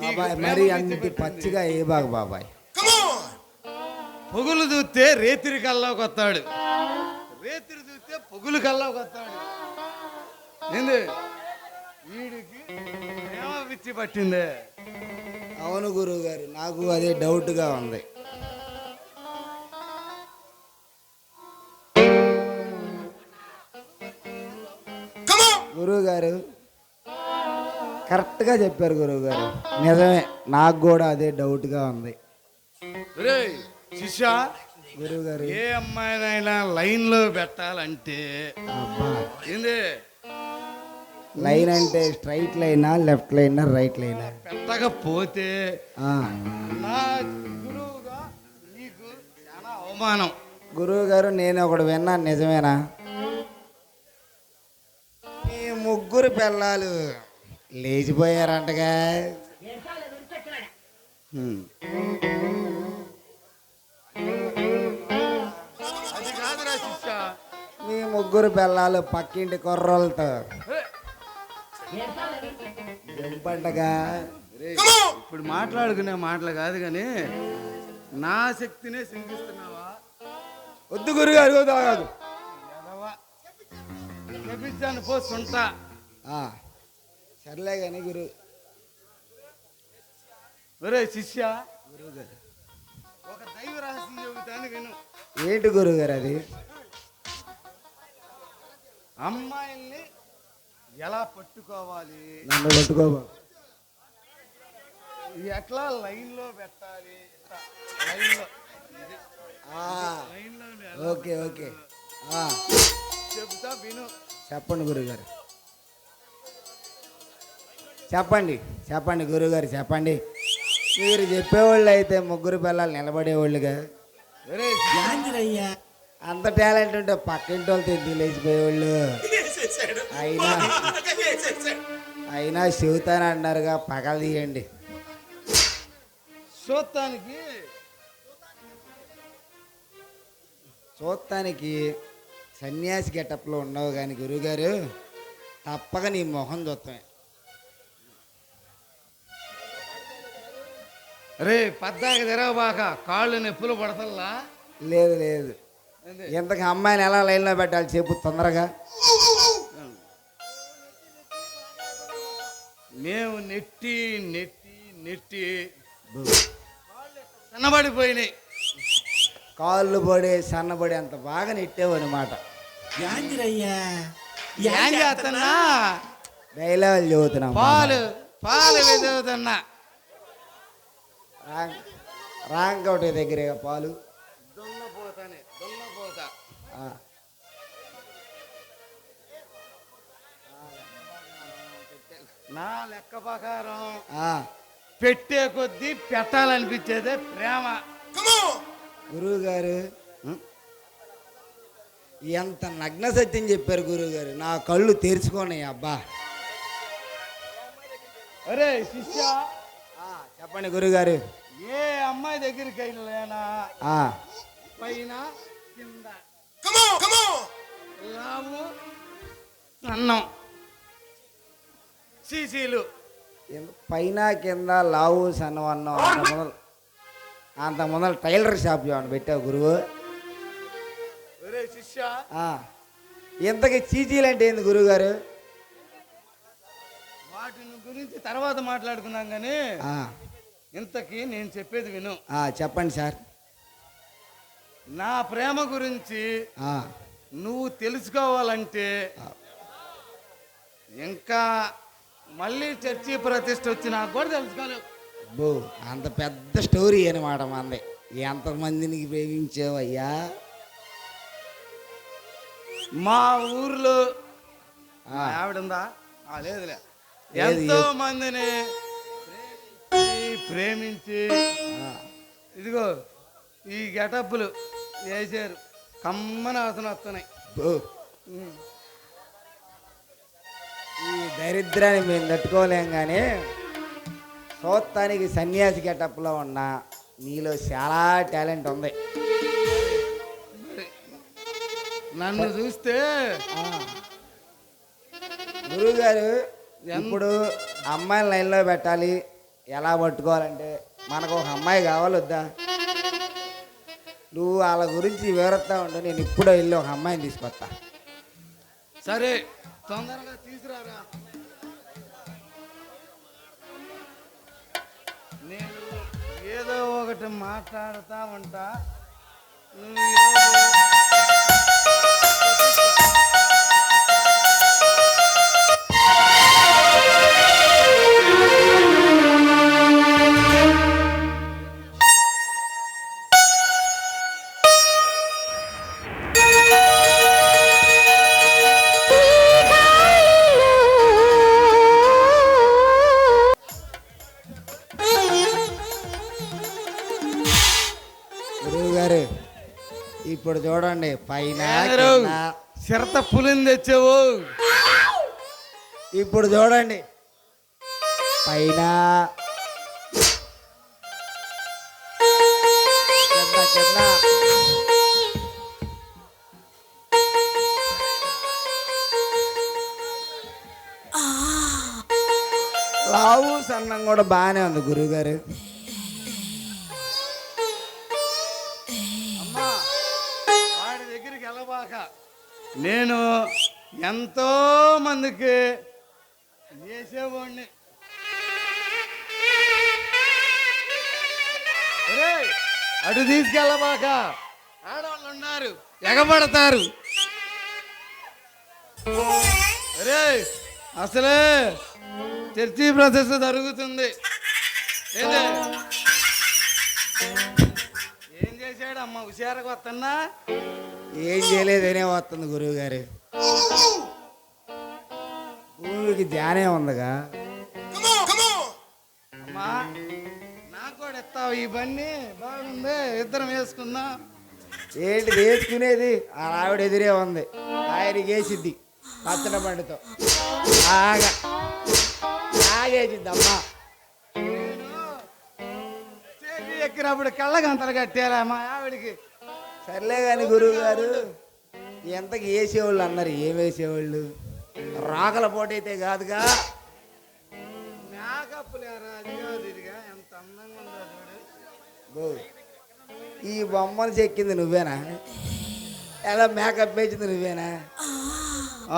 Speaker 11: బాబాయ్ మరి అంత పచ్చిగా ఏ బాగు బాబాయ్.
Speaker 1: పొగులు చూస్తే రేతిరి కల్లోకి వస్తాడు, రేతిరి చూస్తే పొగులు కల్లోకి వస్తాడు. ఏంది వీడికి ప్రేమ పిచ్చి పట్టిందే?
Speaker 11: అవును గురువు గారు, నాకు అదే డౌట్గా ఉంది. గురువు గారు కరెక్ట్గా చెప్పారు గురువు గారు, నిజమే, నాకు కూడా అదే డౌట్గా ఉంది.
Speaker 1: శిష్య
Speaker 11: గురువు గారు
Speaker 1: ఏ అమ్మాయినైనా లైన్ లో పెట్టాలంటే
Speaker 11: అబ్బా
Speaker 1: ఏంది
Speaker 11: లైన్ అంటే స్ట్రైట్ లైనా లెఫ్ట్ లైనా రైట్ లైనా
Speaker 1: పెట్టకపోతే నా గురువుగా నీకు చాలా అవమానం.
Speaker 11: గురువు గారు నేను ఒకడు విన్నాను, నిజమేనా? ఈ ముగ్గురు పిల్లలు లేచిపోయారంటగా.
Speaker 1: అది కాదురా శిష్య,
Speaker 11: మీ ముగ్గురు పిల్లలు పక్కింటి కుర్రోళ్ళతో పంటగా.
Speaker 1: ఇప్పుడు మాట్లాడుకునే మాటలు కాదు కానీ నా శక్తినే శంకిస్తున్నావా?
Speaker 11: వద్దు గురుగారు, కాదు.
Speaker 1: చెప్పించాను పో సుంట.
Speaker 11: సర్లే కానీ గురు.
Speaker 1: ఒరే శిష్య, ఒక దైవ రహస్యం చెబుతాను విను.
Speaker 11: ఏంటి గురువు గారు అది?
Speaker 1: అమ్మాయిల్ని ఎలా పట్టుకోవాలి,
Speaker 11: నన్ను పట్టుకోబా,
Speaker 1: ఎట్లా లైన్ లో పెట్టాలి, లైన్ లో
Speaker 11: ఓకే ఓకే
Speaker 1: చెబుతా విను.
Speaker 11: చెప్పండి గురుగారు. చెప్పండి చెప్పండి గురువుగారు చెప్పండి. మీరు చెప్పేవాళ్ళు అయితే ముగ్గురు పిల్లలు నిలబడేవాళ్ళుగా. అంత టాలెంట్ ఉంటే పక్కింటి వాళ్ళతో ఎందుకు లేచిపోయేవాళ్ళు. అయినా చెబుతాను అన్నారుగా, పగలు తీయండి. చూస్తానికి సన్యాసి గెటప్లో ఉన్నావు కానీ గురువుగారు, తప్పక నీ మొహం చూస్తామే.
Speaker 12: రే పద్దాక తెరవబాక, కాళ్ళు నొప్పులు పడతల్లా.
Speaker 11: లేదు లేదు, ఇంతకు అమ్మాయిని ఎలా లైన్లో పెట్టాలి చెప్పు తొందరగా.
Speaker 12: మేము నెట్టి నెట్టి నెట్టి సన్నబడిపోయినాయి.
Speaker 11: కాళ్ళు పడి సన్నబడి అంత బాగా నెట్టావు అనమాట.
Speaker 12: ఏం చేస్తున్నా?
Speaker 11: డైలాగులు చదువుతున్నాం.
Speaker 12: పాలు పాలు చదువుతున్నా.
Speaker 11: రాంగ్ ఒకటి దగ్గర పాలు
Speaker 12: దున్నపోతానే దున్నపోతా. నా లెక్క ప్రకారం పెట్టే కొద్దీ పెట్టాలనిపించేదే ప్రేమ.
Speaker 11: గురువు గారు ఎంత నగ్న సత్యం చెప్పారు గురువు గారు, నా కళ్ళు తెరుచుకోనాయి. అబ్బా
Speaker 12: అరే శిష్య,
Speaker 11: చెప్పండి గురుగారు.
Speaker 12: ఏ అమ్మాయి దగ్గరికి వెళ్ళలేనా? పైన కింద లావు అన్నం సీసీలు,
Speaker 11: పైన కింద లావు సన్నం అన్నం. అంత ముందర టైలర్ షాప్ ఏమన్నా పెట్టావు గురువు?
Speaker 12: శిష్య,
Speaker 11: ఇంతకీ చీచీలు అంటే ఏంది గురువుగారు?
Speaker 12: వాటిని గురించి తర్వాత మాట్లాడుకున్నాం కానీ ఇంతకీ నేను చెప్పేది విను.
Speaker 11: చెప్పండి సార్.
Speaker 12: నా ప్రేమ గురించి నువ్వు తెలుసుకోవాలంటే ఇంకా మళ్ళీ చర్చి ప్రతిష్ఠ వచ్చి నాకు కూడా తెలుసుకోలేవు.
Speaker 11: బో అంత పెద్ద స్టోరీ అనమాట మంది. ఎంతమందిని ప్రేమించావయ్యా?
Speaker 12: మా ఊర్లో ఆవిడుందా? లేదులే, ఎంతో మందిని ప్రేమించి ఇదిగో ఈ గెటప్పులు వేసారు, కమ్మని ఆసన వస్తున్నాయి.
Speaker 11: ఈ దరిద్రాన్ని మేము తట్టుకోలేం కానీ చూస్తానికి సన్యాసి గెటప్లో ఉన్న నీలో చాలా టాలెంట్ ఉంది.
Speaker 12: నన్ను చూస్తే
Speaker 11: గురువుగారు ఇప్పుడు అమ్మాయిని లైన్లో పెట్టాలి, ఎలా పట్టుకోవాలంటే మనకు ఒక అమ్మాయి కావాలి వద్దా? నువ్వు వాళ్ళ గురించి వివరిస్తా ఉండు, నేను ఇప్పుడే వెళ్ళి ఒక అమ్మాయిని తీసుకొస్తా.
Speaker 12: సరే, తొందరగా తీసుకురారా. నేను ఏదో ఒకటి మాట్లాడుతూ ఉంటా. నువ్వు
Speaker 11: గురువుగారు ఇప్పుడు చూడండి, పైన
Speaker 12: చిరత పులిని తెచ్చావు.
Speaker 11: ఇప్పుడు చూడండి, పైన కింద కింద. లావు సన్నం కూడా బాగానే ఉంది గురువుగారు.
Speaker 12: అమ్మా, వాడి దగ్గరికి వెళ్ళబాక. నేను ఎంతో మందికి చేసేవాడిని. అటు తీసుకెళ్ళబాక, ఆడవాళ్ళు ఉన్నారు ఎగబడతారు. అరే అసలే చర్చి ప్రతిష్ఠ జరుగుతుంది. ఏం చేశాడు అమ్మ? హుషారుగా వస్తున్నా?
Speaker 11: ఏం చేయలేదనే వస్తుంది గురువు గారు. భూమికి ధ్యానే ఉందిగా.
Speaker 12: అమ్మా నాకు కూడా ఇస్తావు ఈ బండి బాగుంది ఇద్దరం వేసుకుందాం.
Speaker 11: ఏంటి వేసుకునేది ఆ ఆవిడ ఎదురే ఉంది, ఆయనకి వేసిద్ది పచ్చడి బండితో ఆగేసిద్ది అమ్మా.
Speaker 12: స్టేజీ ఎక్కినప్పుడు కళ్ళగంతలు కట్టారా మా ఆవిడికి.
Speaker 11: సర్లే కానీ గురువు గారు ఎంతకి వేసేవాళ్ళు అన్నారు, ఏం వేసేవాళ్ళు? రాకల పోటీ అయితే కాదుగా,
Speaker 12: మేకప్ లేరా అది కాదు ఇదిగా ఎంత అందంగా ఉందో చూడు.
Speaker 11: బో ఈ బొమ్మను చెక్కింది నువ్వేనా? ఎలా మేకప్ వేసింది నువ్వేనా?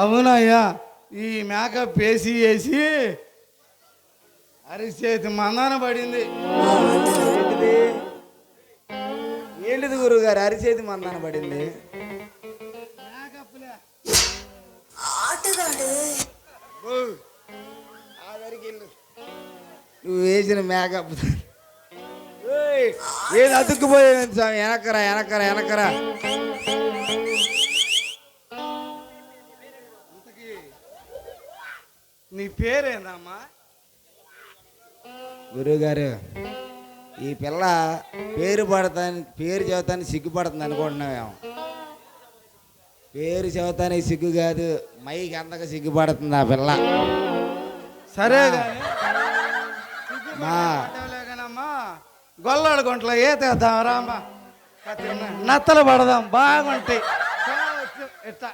Speaker 12: అవునయ్యా, ఈ మేకప్ వేసి వేసి అరిచేతి మందాన పడింది.
Speaker 11: ఏంటిది ఏంటిది గురువు గారు అరిచేతి మందాన పడింది? నువ్వు వేసిన మేకప్ ఏది అతుక్కుపోయేది స్వామి. వెనకరా వెనకరా వెనకరా.
Speaker 12: నీ పేరేందమ్మా?
Speaker 11: గురువుగారు ఈ పిల్ల పేరు చదువుతానికి సిగ్గుపడుతుంది అనుకుంటున్నామేమో. పేరు చదువుతానికి సిగ్గు కాదు, మైకి అంతగా సిగ్గుపడుతుంది ఆ పిల్ల.
Speaker 12: సరే
Speaker 11: మా
Speaker 12: కానమ్మా, గొల్లాడు గుంటలో ఏ తెద్దాం రామ్మా, నత్తలు పడదాం బాగుంటాయి. ఇట్లా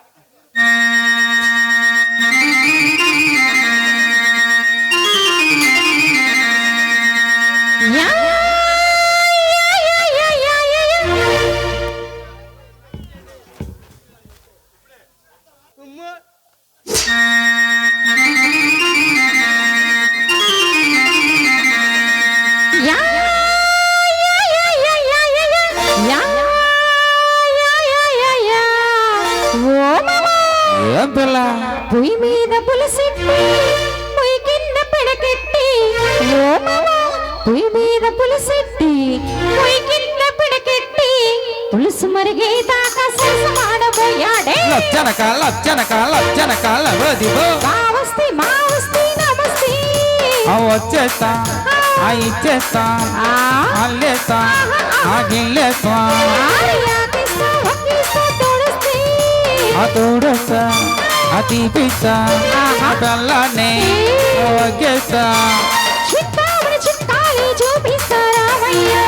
Speaker 10: పొయ్యి మీద పులుసెట్టి పొయ్యి కింద పిడకెట్టి, పొయ్యి మీద పులుసెట్టి పొయ్యి కింద పిడకెట్టి పులుసు మరిగే దాకా సరసమాడబోయాడే.
Speaker 4: లచ్చనక లచ్చనక లచ్చనక లవదివో
Speaker 10: మావస్తి మావస్తి నమస్తే
Speaker 4: వచ్చేస్తా ఇచ్చేస్తా అల్లేస్తా గిల్లేస్తా తోడేస్తా తీపిస్తా బెల్లాన్ని వగ్గేస్తా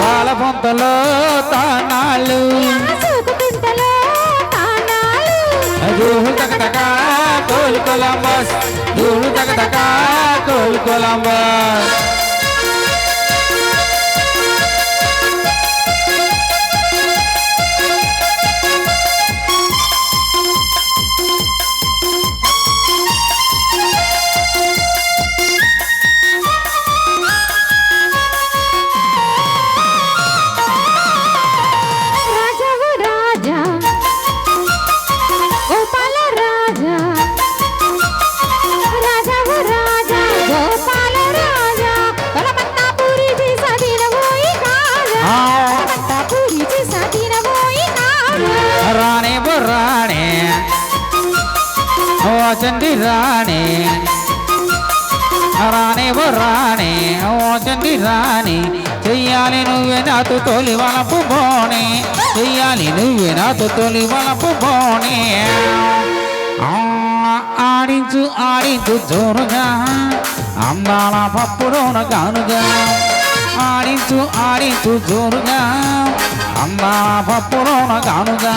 Speaker 4: పాల పొంతలో తానాళ్ళు దూడు తగ కోలుకోలంబస్ దూడు తగ కోలుకోలంబస్. చండి రాణి రాణి రాణి ఓ చండి రాణి చెయ్యాలి నువ్వే నాతో తొలి వలపు బోణి, చెయ్యాలి నువ్వే నాతో తొలి వలపు బోణి. ఆడించు ఆడించు జోరుగా అందాల పప్పులోన గానుగా, ఆడించు ఆడించు జోరుగా అందాల పప్పులోన గానుగా.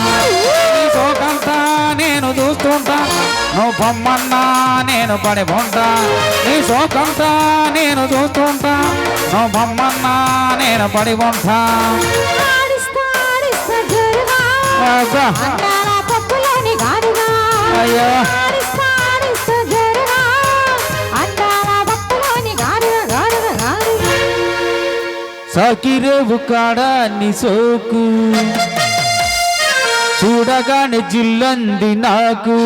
Speaker 4: సోకంతా నేను చూస్తుంటా, నువ్వు బొమ్మన్నా నేను పడి ఉంటా. నీ సోకంతా నేను చూస్తుంటా, నువ్వు బొమ్మన్నా నేను పడి ఉంటా. అయ్యో సకిరేవు కాడ నీ సోకు చూడగానే జిల్లంది నాకు,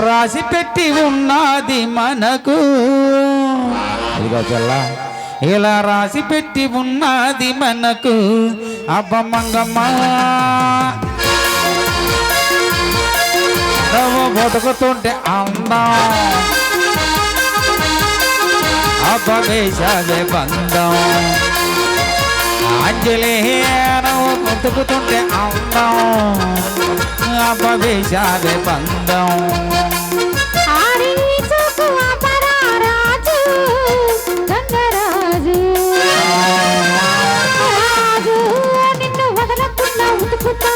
Speaker 4: రాసి పెట్టి ఉన్నది మనకు. ఇదిగో పిల్ల ఇలా రాసి పెట్టి ఉన్నది మనకు. అబ్బ మంగమ్మ నువ్వు బతుకుతుంటే అందం, అపవేశావే బంధం అంజలేను ముతుకుతుంటే అందం అపవేశావే బంధం
Speaker 10: ఆరీచుకు అపరారాజు గంగరాజు రాజు నిన్ను వదలకుండా ఉతుకుతా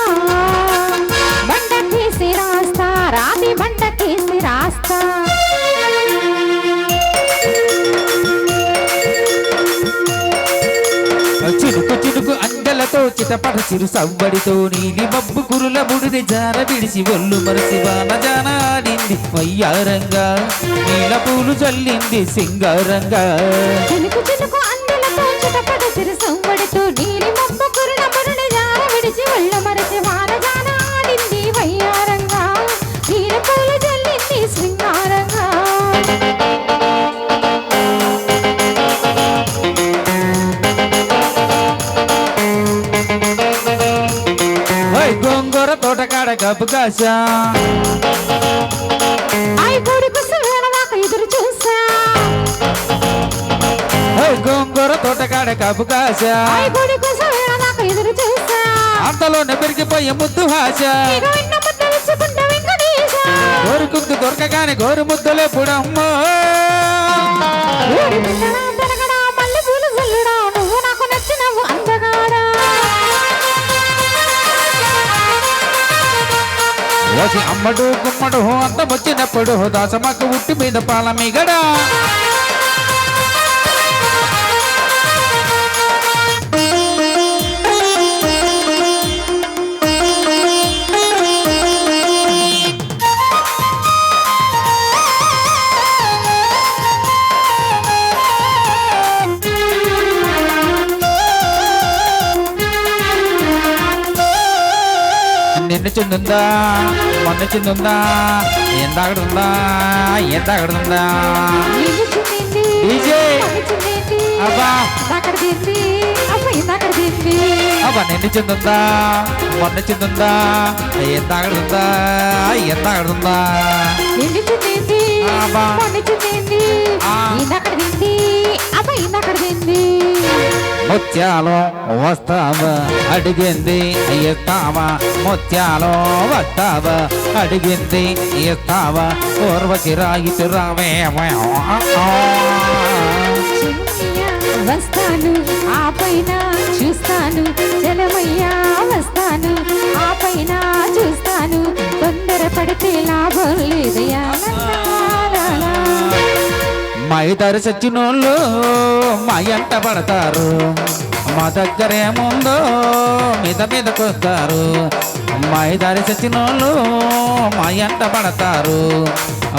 Speaker 10: బండకేసి రాస్తా రాతి బండకేసి రాస్తా
Speaker 4: చినుకు చినుకు అందలతో చిటపట చిరు సవ్వడితో నీలి మబ్బు కురుల ముడిని జార విడిసి ఒళ్ళు మరసి వాన జాన ఆడింది వయ్యారంగా నీల పూలు చల్లింది సింగారంగా
Speaker 10: చినుకు చినుకు అందలతో చిటపట చిరు సంవడితో నీలి మబ్బు కురుల మురుని జార విడిచి ఒళ్ళ మరచి వాన జాన ఆడింది వయ్యారంగా నీల పూలు జల్లింది శృంగారంగా
Speaker 4: గోంగూర తోటకాడ కప్పు కాసా
Speaker 10: ఐగోడి కోసం వేళదాకా ఎదురు చూసా
Speaker 4: గోంగూర తోటకాడ కప్పు కాసా
Speaker 10: ఐగోడి కోసం వేళదాకా ఎదురు చూసా
Speaker 4: అంతలోనే పెరిగిపోయే ముద్దు హాస
Speaker 10: ఇక ఎన్న ముద్దలు ఇచ్చుకుంటా వెంకటేశ
Speaker 4: గోరుకుందు దొరకగానే గోరు ముద్దలే పుడమ్మో
Speaker 10: ఊరి పిల్లడా తరగడా మల్లె పూలు చల్లుడా నువ్వు నాకు నచ్చినవు అందగాడా
Speaker 4: వచ్చి అమ్మడు గుమ్మడు అంతం వచ్చినప్పుడు దాసమ్మకు ఉట్టి మీద పాల మిగడా నిన్ను చిందుందా మొన్న చిందుందా ఎందాకడుందా ఎందాకడుందా
Speaker 10: నిన్ను చున్నింది
Speaker 4: డీజే
Speaker 10: నన్ను చున్నింది
Speaker 4: అబ్బా
Speaker 10: ఇందాకడ దింది అబ్బా ఇందాకడ దింది
Speaker 4: అబ్బా నిన్ను చిందుందా మొన్న చిందుందా ఎందాకడుందా ఎందాకడుందా
Speaker 10: నిన్ను చున్నింది
Speaker 4: అబ్బా
Speaker 10: నన్ను చున్నింది ఇందాకడ దింది అబ్బా ఇందాకడ దింది
Speaker 4: ముత్యాలు వస్తావా అడిగింది ఇస్తావా ముత్యాలు వస్తావా అడిగింది ఇస్తావా పూర్వకి రాయితు రావే
Speaker 10: చెన్నయ్య వస్తాను ఆ పైన చూస్తాను జలమయ్యా వస్తాను ఆ పైన చూస్తాను తొందర పడితే లాభం లేదయ్యా
Speaker 4: మా ఇద్దరు చచ్చినోళ్ళు మా ఎంట పడతారు మా దగ్గరేముందో మీద మీదకొస్తారు మా ఇద్దరు చచ్చినోళ్ళు మా ఎంట పడతారు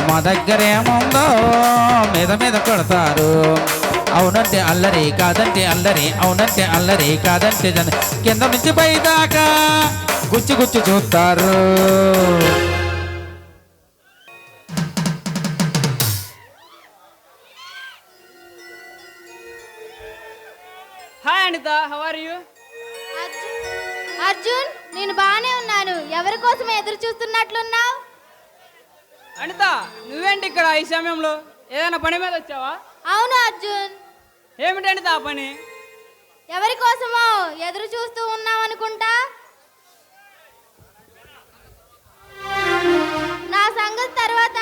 Speaker 4: మా దగ్గరేముందో మీద మీద కొడతారు అవునంటే అల్లరి కాదంటే అల్లరి అవునంటే అల్లరి కాదంటే కింద నుంచి పై దాకా గుచ్చి గుచ్చి చూస్తారు
Speaker 8: hi Anita, how are you?
Speaker 3: Arjun నేను బానే ఉన్నాను. ఎవరి కోసం ఎదురు చూస్తున్నట్లున్నావు?
Speaker 8: అనిత, నువ్వేంటి ఇక్కడ ఈ సమయంలో? ఏదైనా పని మీద వచ్చావా?
Speaker 3: అవును అర్జున్.
Speaker 8: ఏమిటి అనిత ఆ పని?
Speaker 3: ఎవరి కోసమో ఎదురు చూస్తూ ఉన్నావు అనుకుంటా. నా సంగతి తర్వాత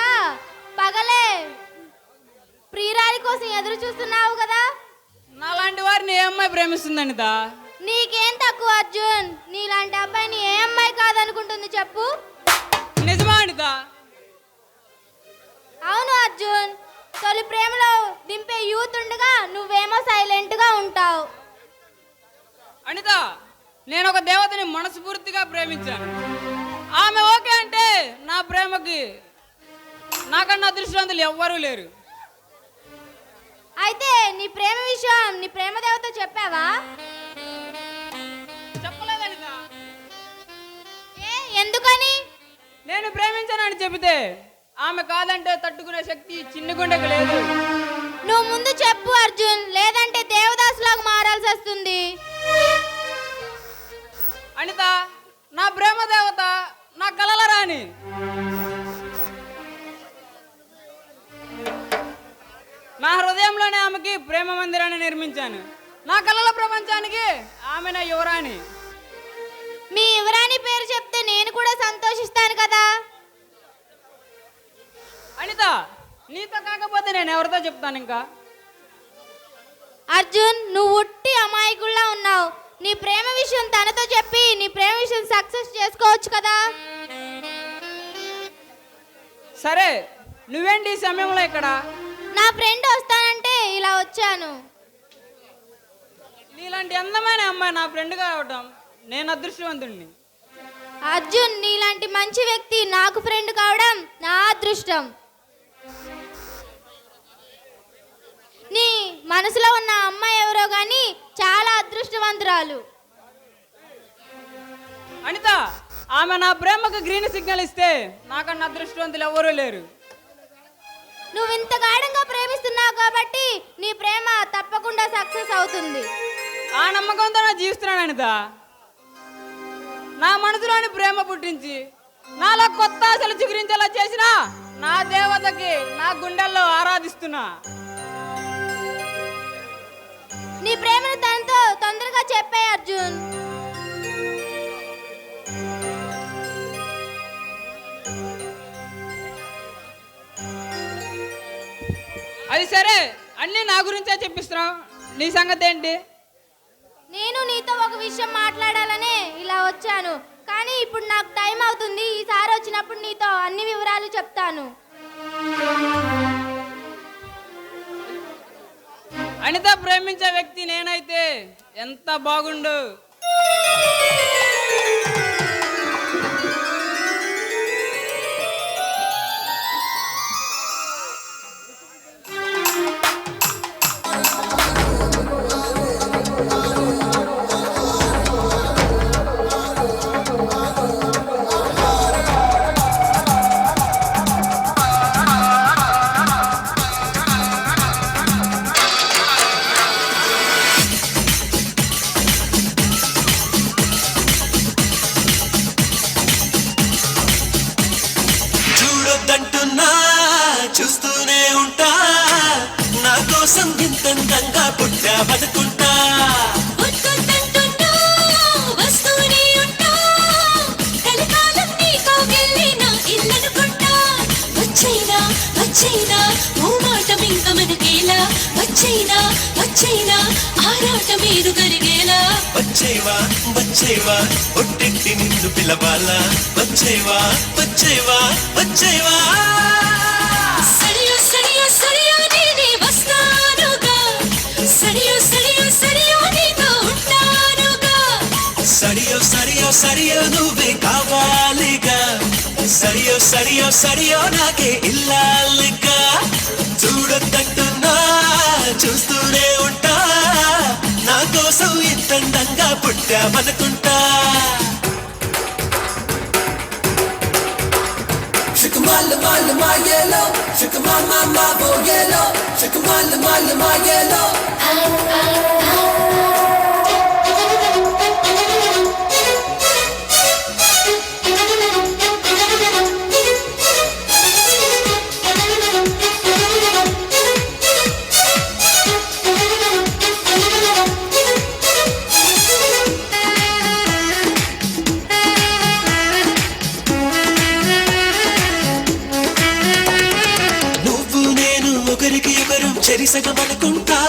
Speaker 3: పగలే ప్రియురాలి కోసం ఎదురు చూస్తున్నావు కదా.
Speaker 8: నాలాంటి వారిని ఏ అమ్మాయి ప్రేమిస్తుంది అనిత?
Speaker 3: నీకేం తక్కువ అర్జున్? నీలాంటి అబ్బాయిని ఏ అమ్మాయి కాదనుకుంటుంది చెప్పు.
Speaker 8: నిజమా అనిత?
Speaker 3: అవును అర్జున్. తొలి ప్రేమలో దింపే యూత్ ఉండగా నువ్వేమో సైలెంట్ గా ఉంటావు.
Speaker 8: అనిత, నేను ఒక దేవతని మనస్ఫూర్తిగా ప్రేమించాను. ఆమె ఓకే అంటే నా ప్రేమకి నాకన్నా అదృష్టవంతులు ఎవ్వరూ లేరు.
Speaker 3: అయితే నీ ప్రేమ విషయం నీ ప్రేమ దేవత చెప్పావా?
Speaker 8: చెప్పలేదు అనిత.
Speaker 3: ఎందుకని?
Speaker 8: నేను ప్రేమించానని చెబితే ఆమె కాదంటే తట్టుకునే శక్తి చిన్ని గుండెకు లేదు.
Speaker 3: నువ్వు ముందు చెప్పు అర్జున్, లేదంటే దేవదాసులాగా మారాల్సి వస్తుంది.
Speaker 8: అనిత, నా ప్రేమ దేవత, నా కలల రాణి. నా హృదయం హృదయంలోనే ఆమెకి ప్రేమ మందిరాన్ని నిర్మించాను. నా కలల ప్రపంచానికి ఆమె నా యువరాణి.
Speaker 3: మీ యువరాణి పేరు చెప్తే నేను కూడా సంతోషిస్తాను కదా.
Speaker 8: అనిత, నీతో కాకపోతే నేను ఎవరితో చెప్తాను ఇంకా?
Speaker 3: అర్జున్, నువ్వు ఉట్టి అమాయకుల్లా ఉన్నావు. నీ ప్రేమ విషయం తనతో చెప్పి నీ ప్రేమ విషయం సక్సెస్ చేసుకోవచ్చు కదా.
Speaker 8: సరే, నువ్వేంటి ఈ సమయంలో ఇక్కడ?
Speaker 3: నా ఫ్రెండ్ వస్తానంటే ఇలా వచ్చాను.
Speaker 8: నీలాంటి అందమైన అమ్మాయి నా ఫ్రెండ్గా అవడం నేను అదృష్టవంతుడిని.
Speaker 3: అర్జున్, నీలాంటి మంచి వ్యక్తి నాకు ఫ్రెండ్ కావడం నా అదృష్టం. నీ మనసులో ఉన్న అమ్మాయి ఎవరో గాని చాలా అదృష్టవంతురాలు.
Speaker 8: అనిత, ఆమె నా ప్రేమకు గ్రీన్ సిగ్నల్ ఇస్తే నాకన్నా అదృష్టవంతులు ఎవరూ లేరు.
Speaker 3: నువ్వు ఇంత గాఢంగా ప్రేమిస్తున్నావు కాబట్టి నీ ప్రేమ తప్పకుండా సక్సెస్ అవుతుంది.
Speaker 8: ఆ నమ్మకంతో నా జీవిస్తున్నాను అనిత. నా మనసులోని ప్రేమ పుట్టించి నాలో కొత్త ఆశలు చిగురించేలా చేసిన నా దేవతకి నా గుండెల్లో ఆరాధిస్తున్నా.
Speaker 3: నీ ప్రేమను తనతో తొందరగా చెప్పే అర్జున్.
Speaker 8: అది సరే, అన్నీ నా గురించే చెప్పిస్తున్నావు. నీ సంగతి ఏంటి?
Speaker 3: నేను నీతో ఒక విషయం మాట్లాడాలనే ఇలా వచ్చాను, కానీ ఇప్పుడు నాకు టైం అవుతుంది. ఈసారి వచ్చినప్పుడు నీతో అన్ని వివరాలు చెప్తాను.
Speaker 8: అనిత ప్రేమించే వ్యక్తి నేనైతే ఎంత బాగుండు.
Speaker 13: చూడొద్దంటున్నా చూస్తూనే ఉంటా, నా కోసం ఇంతంగా పుట్టావనుకుంటా.
Speaker 14: వచ్చైనా మూమాట మింక మనకేలా, వచ్చైనా ఆరాటం ఏదు గరిగేలా.
Speaker 13: వచ్చేవా ఒట్టింటి నిన్ను పిలవాలా, వచ్చేవా
Speaker 14: సరియో నేనే వస్తానుగా, సరియో నీతో ఉంటానుగా.
Speaker 13: సరియో నువ్వే కావాలిగా, సరియో నాకే ఇల్లాలిగా. చూడొద్దంటున్నా చూస్తూనే ఉంటా, నా కోసం ఇంతంగా పుట్టామనుకుంటా.
Speaker 14: My yellow, shake my boy yellow, shake my yellow.
Speaker 13: చెరిసగమనుకుంటా,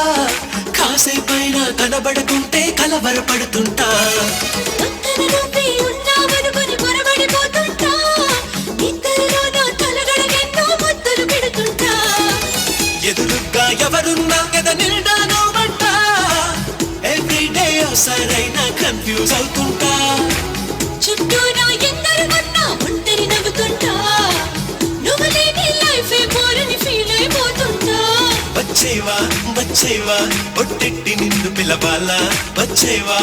Speaker 13: కాసేపైనా కనబడుతుంటే కలవరపడుతుంటా. ఎదురుగా ఎవరున్నా కదా నిండాను అంట, ఎవ్రీడే సరైన కన్ఫ్యూజ్ అవుతుంటా.
Speaker 14: చుట్టూ నా ఎందరు ఉన్నా ఒంటరి నవ్వుతుంటా, నువ్వు లేని లైఫ్ బోరని ఫీల్ అయిపోతుంటా.
Speaker 13: వచ్చేవా ఒట్టింటి నిన్ను పిలవాలా, వచ్చేవా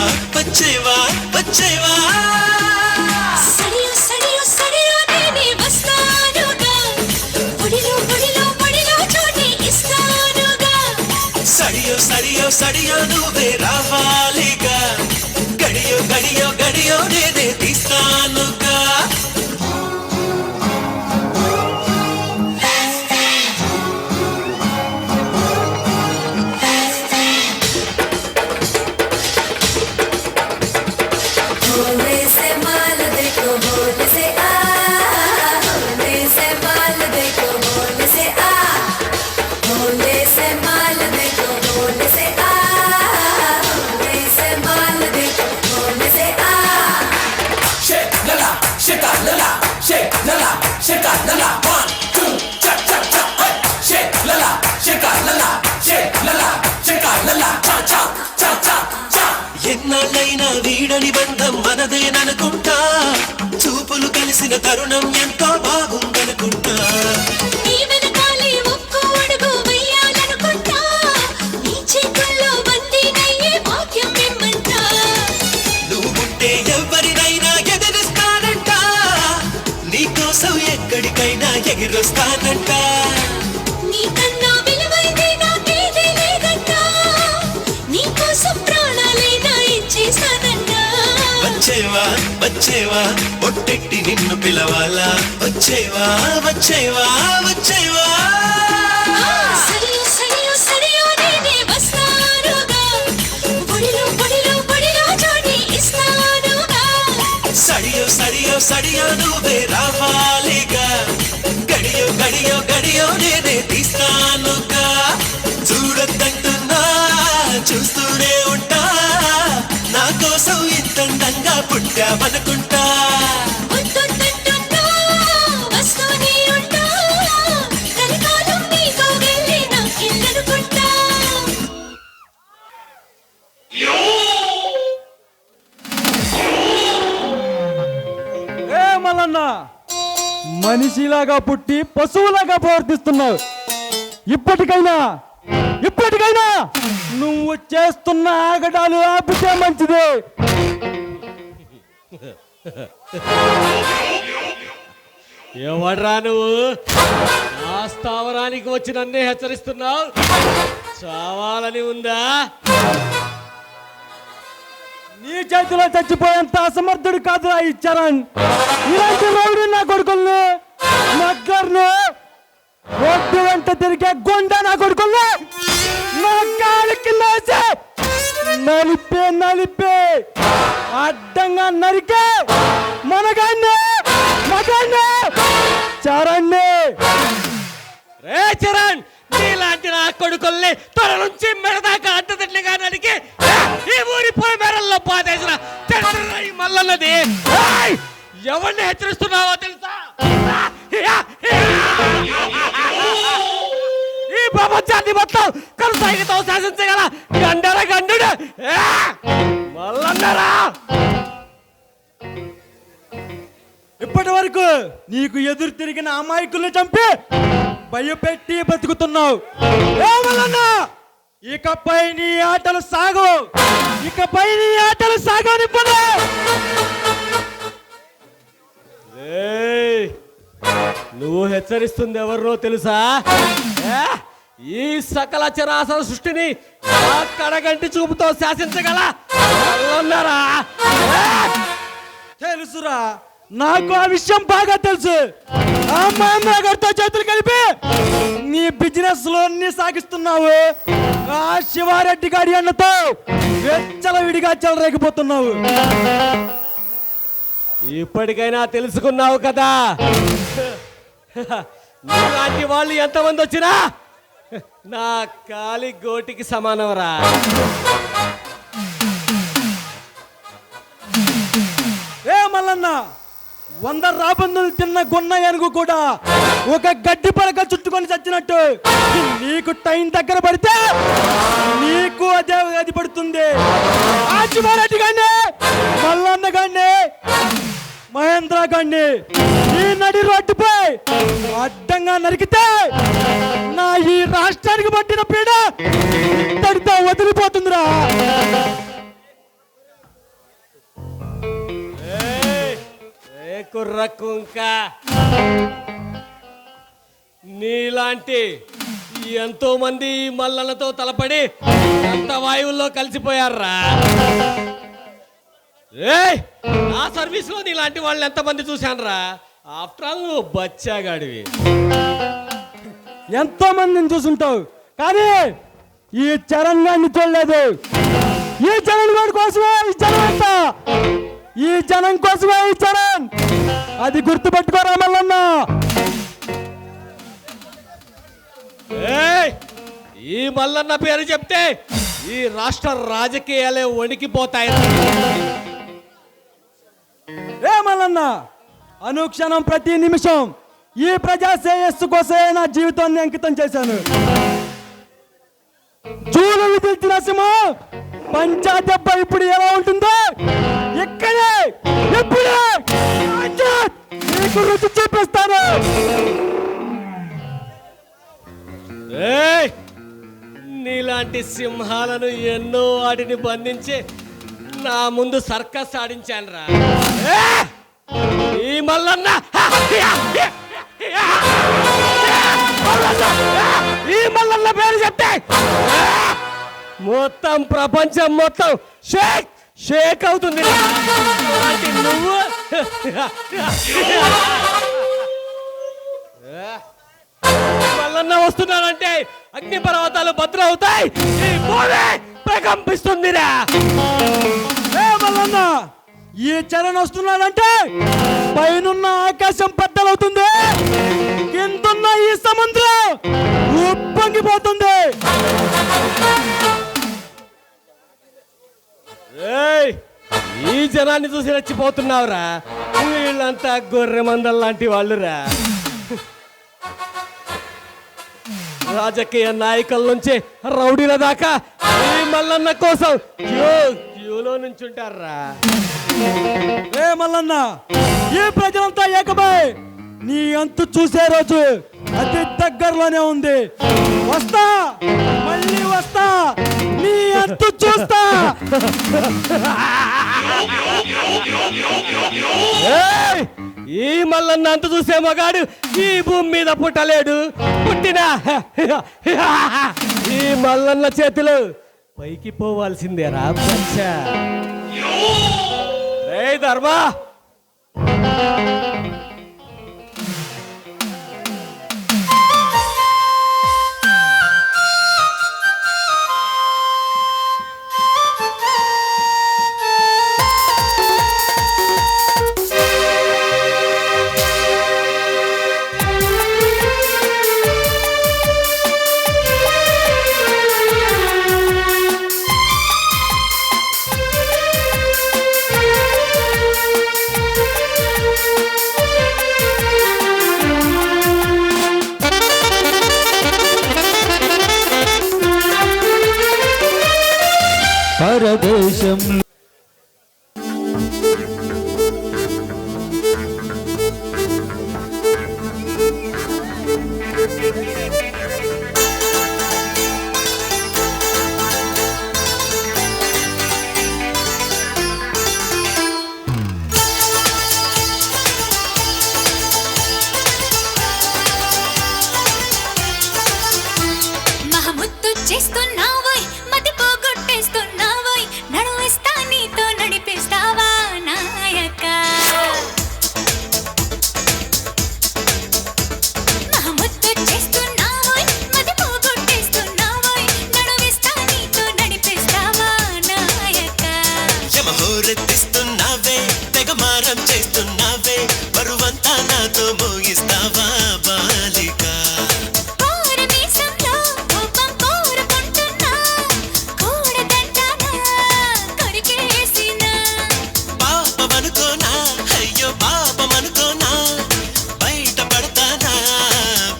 Speaker 14: సరియో నేనే వస్తానుగా, ఒడిలో చోటి ఇస్తానుగా.
Speaker 13: సరియో నువ్వే రావాలిగా, గడియో నేనే తీస్తానుగా. వచ్చిన తరుణం ఎంతో బాగుందనుకుంటా
Speaker 14: నీ వెనకాలే ఒక్కో అడుగు వెయ్యాలనుకుంటా నీ చేతుల్లో బందీనయ్యే భాగ్యం ఇమ్మంటా
Speaker 13: నువ్వుంటే ఎవరినైనా ఎదిరిస్తానంట నీకోసం ఎక్కడికైనా ఎగిరొస్తానంట
Speaker 14: నీకన్నా విలువైంది నాకేదీ లేదంట నీకోసం ప్రాణాలైనా ఇచ్చేస్తానంట
Speaker 13: వచ్చేవా వచ్చేవా ఒట్టెట్టి నిన్ను పిలవాలా వచ్చేవా వచ్చేవా వచ్చేవా
Speaker 14: సరియో సరియో సరియో నేనే వస్తానుగా బడిలో బడిలో బడిలో చోటి ఇస్తానుగా
Speaker 13: సడియో సడియో సడియో నువ్వే రావాలిగా గడియో గడియో గడియో నేనే తీస్తానుగా చూడొద్దంటున్నా చూస్తూనే ఉంటా నా కోసం ఇంతంగా పుట్టామనుకుంటా
Speaker 14: వద్దంటున్నా వస్తూనే ఉంటా కలకాలం నీతో వెళ్ళి నా ఇల్లనుకుంటా
Speaker 1: ఏ మల్లన్న మనిషిలాగా పుట్టి పశువులాగా ప్రవర్తిస్తున్నావు. ఇప్పటికైనా నువ్వు చేస్తున్న ఆగడాలు ఆపితే మంచిది.
Speaker 6: ఎవడ్రా నువ్వు నా స్థావరానికి వచ్చి నన్నే హెచ్చరిస్తున్నావు చావాలని ఉందా
Speaker 1: నీ చేతిలో చచ్చిపోయేంత అసమర్థుడు కాదురా ఈ చరణ్. ఇలాంటి రౌడీ నా కొడుకుల్ని నగ్గర్ని రోడ్డు వెంట తిరిగే గుండా నా కొడుకుల్ని నా కాలి కింద వేసి నలిపే అడ్డంగా నరికే మగాన్ని చరణ్ని.
Speaker 6: రే చరణ్ నీలాంటి నా కొడుకుల్ని తొడ నుంచి మెడదాకా అడ్డదిడ్లిగా నడికి ఈ ఊరి పొల మేరల్లో పాదేసిన తెలుసురా ఈ మల్లన్నది. ఎవరిని హెచ్చరిస్తున్నావో తెలుసా ఈ ప్రపంచాన్ని మొత్తం కరుసాగితో శాసించగల గండర గండుడు మల్లన్నరా.
Speaker 1: ఇప్పటి వరకు నీకు ఎదురు తిరిగిన అమాయకుల్ని చంపి భయపెట్టి బతుకుతున్నావు. ఏమన్నా ఇకపై నీ ఆటలు సాగు నిప్పను.
Speaker 6: నువ్వు హెచ్చరిస్తుంది ఎవరినో తెలుసా ఈ సకల చరాచర సృష్టిని ఆ కడగంటి చూపుతో శాసించగల మల్లన్నరా.
Speaker 1: తెలుసురా, నాకు ఆ విషయం బాగా తెలుసు. ఆ మామగారితో చేతులు కలిపి నీ బిజినెస్ లో సాగిస్తున్నావు. ఆ శివారెడ్డి గారి అన్నతో విడిగా చెలరేగిపోతున్నావు.
Speaker 6: ఇప్పటికైనా తెలుసుకున్నావు కదా నీలాంటి వాళ్ళు ఎంతమంది వచ్చినా నా కాలి గోటికి సమానంరా.
Speaker 1: ఏ మల్లన్న 100 రాబందులు తిన్న గున్న ఏనుగు కూడా ఒక గడ్డి పలక చుట్టుకొని చచ్చినట్టు నీకు టైం దగ్గర పడితే నీకు అదే గది పడుతుంది. ఆ శివారెడ్డి గాని మల్లన్న గాని మహేంద్ర గాని ఈ నడి రోడ్డుపై అడ్డంగా నరికితే నా ఈ రాష్ట్రానికి పట్టిన పీడ ఇంతటితో వదిలిపోతుందిరా.
Speaker 6: కుర్ర కుంక నీలాంటి ఎంతో మంది మల్లలతో తలపడి అంత వాయువుల్లో కలిసిపోయారా. నా సర్వీస్ లో నీలాంటి వాళ్ళు ఎంతమంది చూశానురా. ఆఫ్టర్ ఆల్ నువ్వు బచ్చాగాడివి.
Speaker 1: ఎంతో మందిని చూసుంటావు కానీ ఈ చరణ్ గారిని చూడలేదు. ఈ చరణ్ గారి కోసమే ఈ జనం అంతా. ఈ జనం కోసమే ఈ చరణ్. అది గుర్తుపెట్టుకోరా మల్లన్న.
Speaker 6: ఈ మల్లన్న పేరు చెప్తే ఈ రాష్ట్ర రాజకీయాలే వణికిపోతాయి.
Speaker 1: ఏ మల్లన్న, అనుక్షణం ప్రతి నిమిషం ఈ ప్రజా శ్రేయస్సు కోసమే నా జీవితాన్ని అంకితం చేశాను. జూలు విధించిన సింహం పంచా దెబ్బ ఇప్పుడు ఎలా ఉంటుందో ఇక్కడే ఇప్పుడే
Speaker 6: నీకు రుచి చూపిస్తాను. నీలాంటి సింహాలను ఎన్నో వాటిని బంధించి నా ముందు సర్కస్ ఆడించాను రా. ఈ మల్లన్న పేరు చెప్తే మొత్తం ప్రపంచం మొత్తం షేక్ షేక్ అవుతుంది. నువ్వు మల్లన్న వస్తున్నానంటే అగ్ని పర్వతాలు భద్రం అవుతాయి. ఈ భూమి ప్రకంపిస్తుందిరా.
Speaker 1: మల్లన్న ఈ చరణ్ వస్తున్నాడంటే పైనున్న ఆకాశం బద్దలవుతుంది, కిందున్న ఈ సముద్రం ఉప్పొంగిపోతుంది.
Speaker 6: ఈ జనాన్ని చూసి రెచ్చిపోతున్నావురా. వీళ్ళంతా గొర్రె మందల లాంటి వాళ్ళురా. రాజకీయ నాయకుల నుంచి రౌడీల దాకా ఈ మల్లన్న కోసం క్యూలో నుంచుంటారా.
Speaker 1: మల్లన్న ఈ ప్రజలంతా ఏకమై నీ అంతు చూసే రోజు అతి దగ్గరలోనే ఉంది. వస్తా, మళ్ళీ వస్తా, నీ అంతు చూస్తా.
Speaker 6: ఈ మల్లన్న అంత చూసే మగాడు ఈ భూమి మీద పుట్టలేడు. పుట్టినా ఈ మల్లన్న చేతిలో పైకి పోవాల్సిందేరా బచ్చా. ధర్మా
Speaker 4: పరదేశంలో
Speaker 14: మహముత్తు చేస్తున్నావోయ్, మతి పోగొట్టేస్తున్నావోయ్, నడువిస్తా నీతో నడిపిస్తావా నాయక. మహముత్తు చేస్తున్నావోయ్, మతి పోగొట్టేస్తున్నావోయ్, నడువిస్తా నీతో నడిపిస్తావా నాయక.
Speaker 13: యమహోరెత్తిస్తున్నావే, తెగమారం చేస్తున్నావే, బరువంతా నాతో మోగిస్తావా బాలిక.
Speaker 14: కోరమీసంలో కోపం కోరుకుంటున్నా, కూడదంటానా కొరికేసినా.
Speaker 13: పాపమనుకోనా, అయ్యో పాపమనుకోనా, బయట పడతానా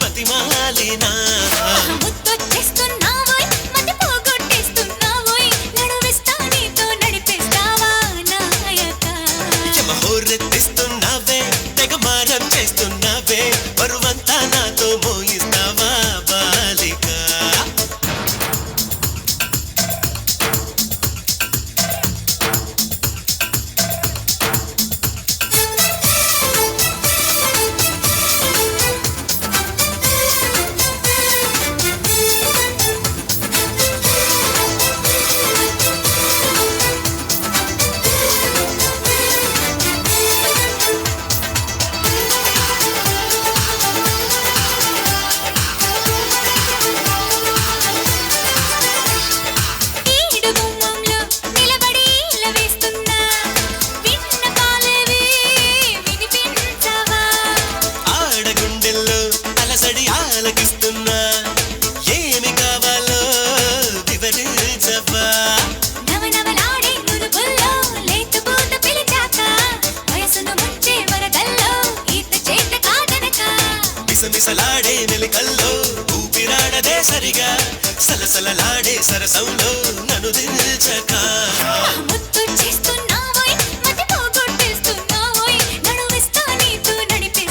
Speaker 13: బతిమాలినా.
Speaker 14: మహముత్తొచ్చేస్తున్నావోయ్, మతి పోగొట్టేస్తున్నావోయ్, నడువిస్తా నీతో నడిపిస్తావా నాయక.
Speaker 13: యమహోరెత్తిస్తున్నావే, తెగమారం చేస్తున్నావే, బరువంతా నాతో మోగిస్తావా బాలిక.
Speaker 14: ఈడు గుమ్మంలో నిలబడి ఈల వేస్తున్నా, విన్న పాలేవి వినిపించవా.
Speaker 13: ఆడగుండెల్లో అలసడి ఆలకిస్తున్నా, ఏమి కావాలో వివరించవా.
Speaker 14: నవనవలాడే కురుపుల్లో లేతపూత పిలిచాక, వయసును ముంచే వరదల్లో ఈత చేత కాదనక.
Speaker 13: మిసమిసలాడే మెలికల్లో ఊపిరాడదే సరిగా, సలసలలాడే సరసంలో నన్ను దిల్చక.
Speaker 14: మహముత్తు చేస్తున్నావోయ్, మతి పోగొట్టేస్తున్నావోయ్, నడువిస్తా నీతో నడిపిస్తావా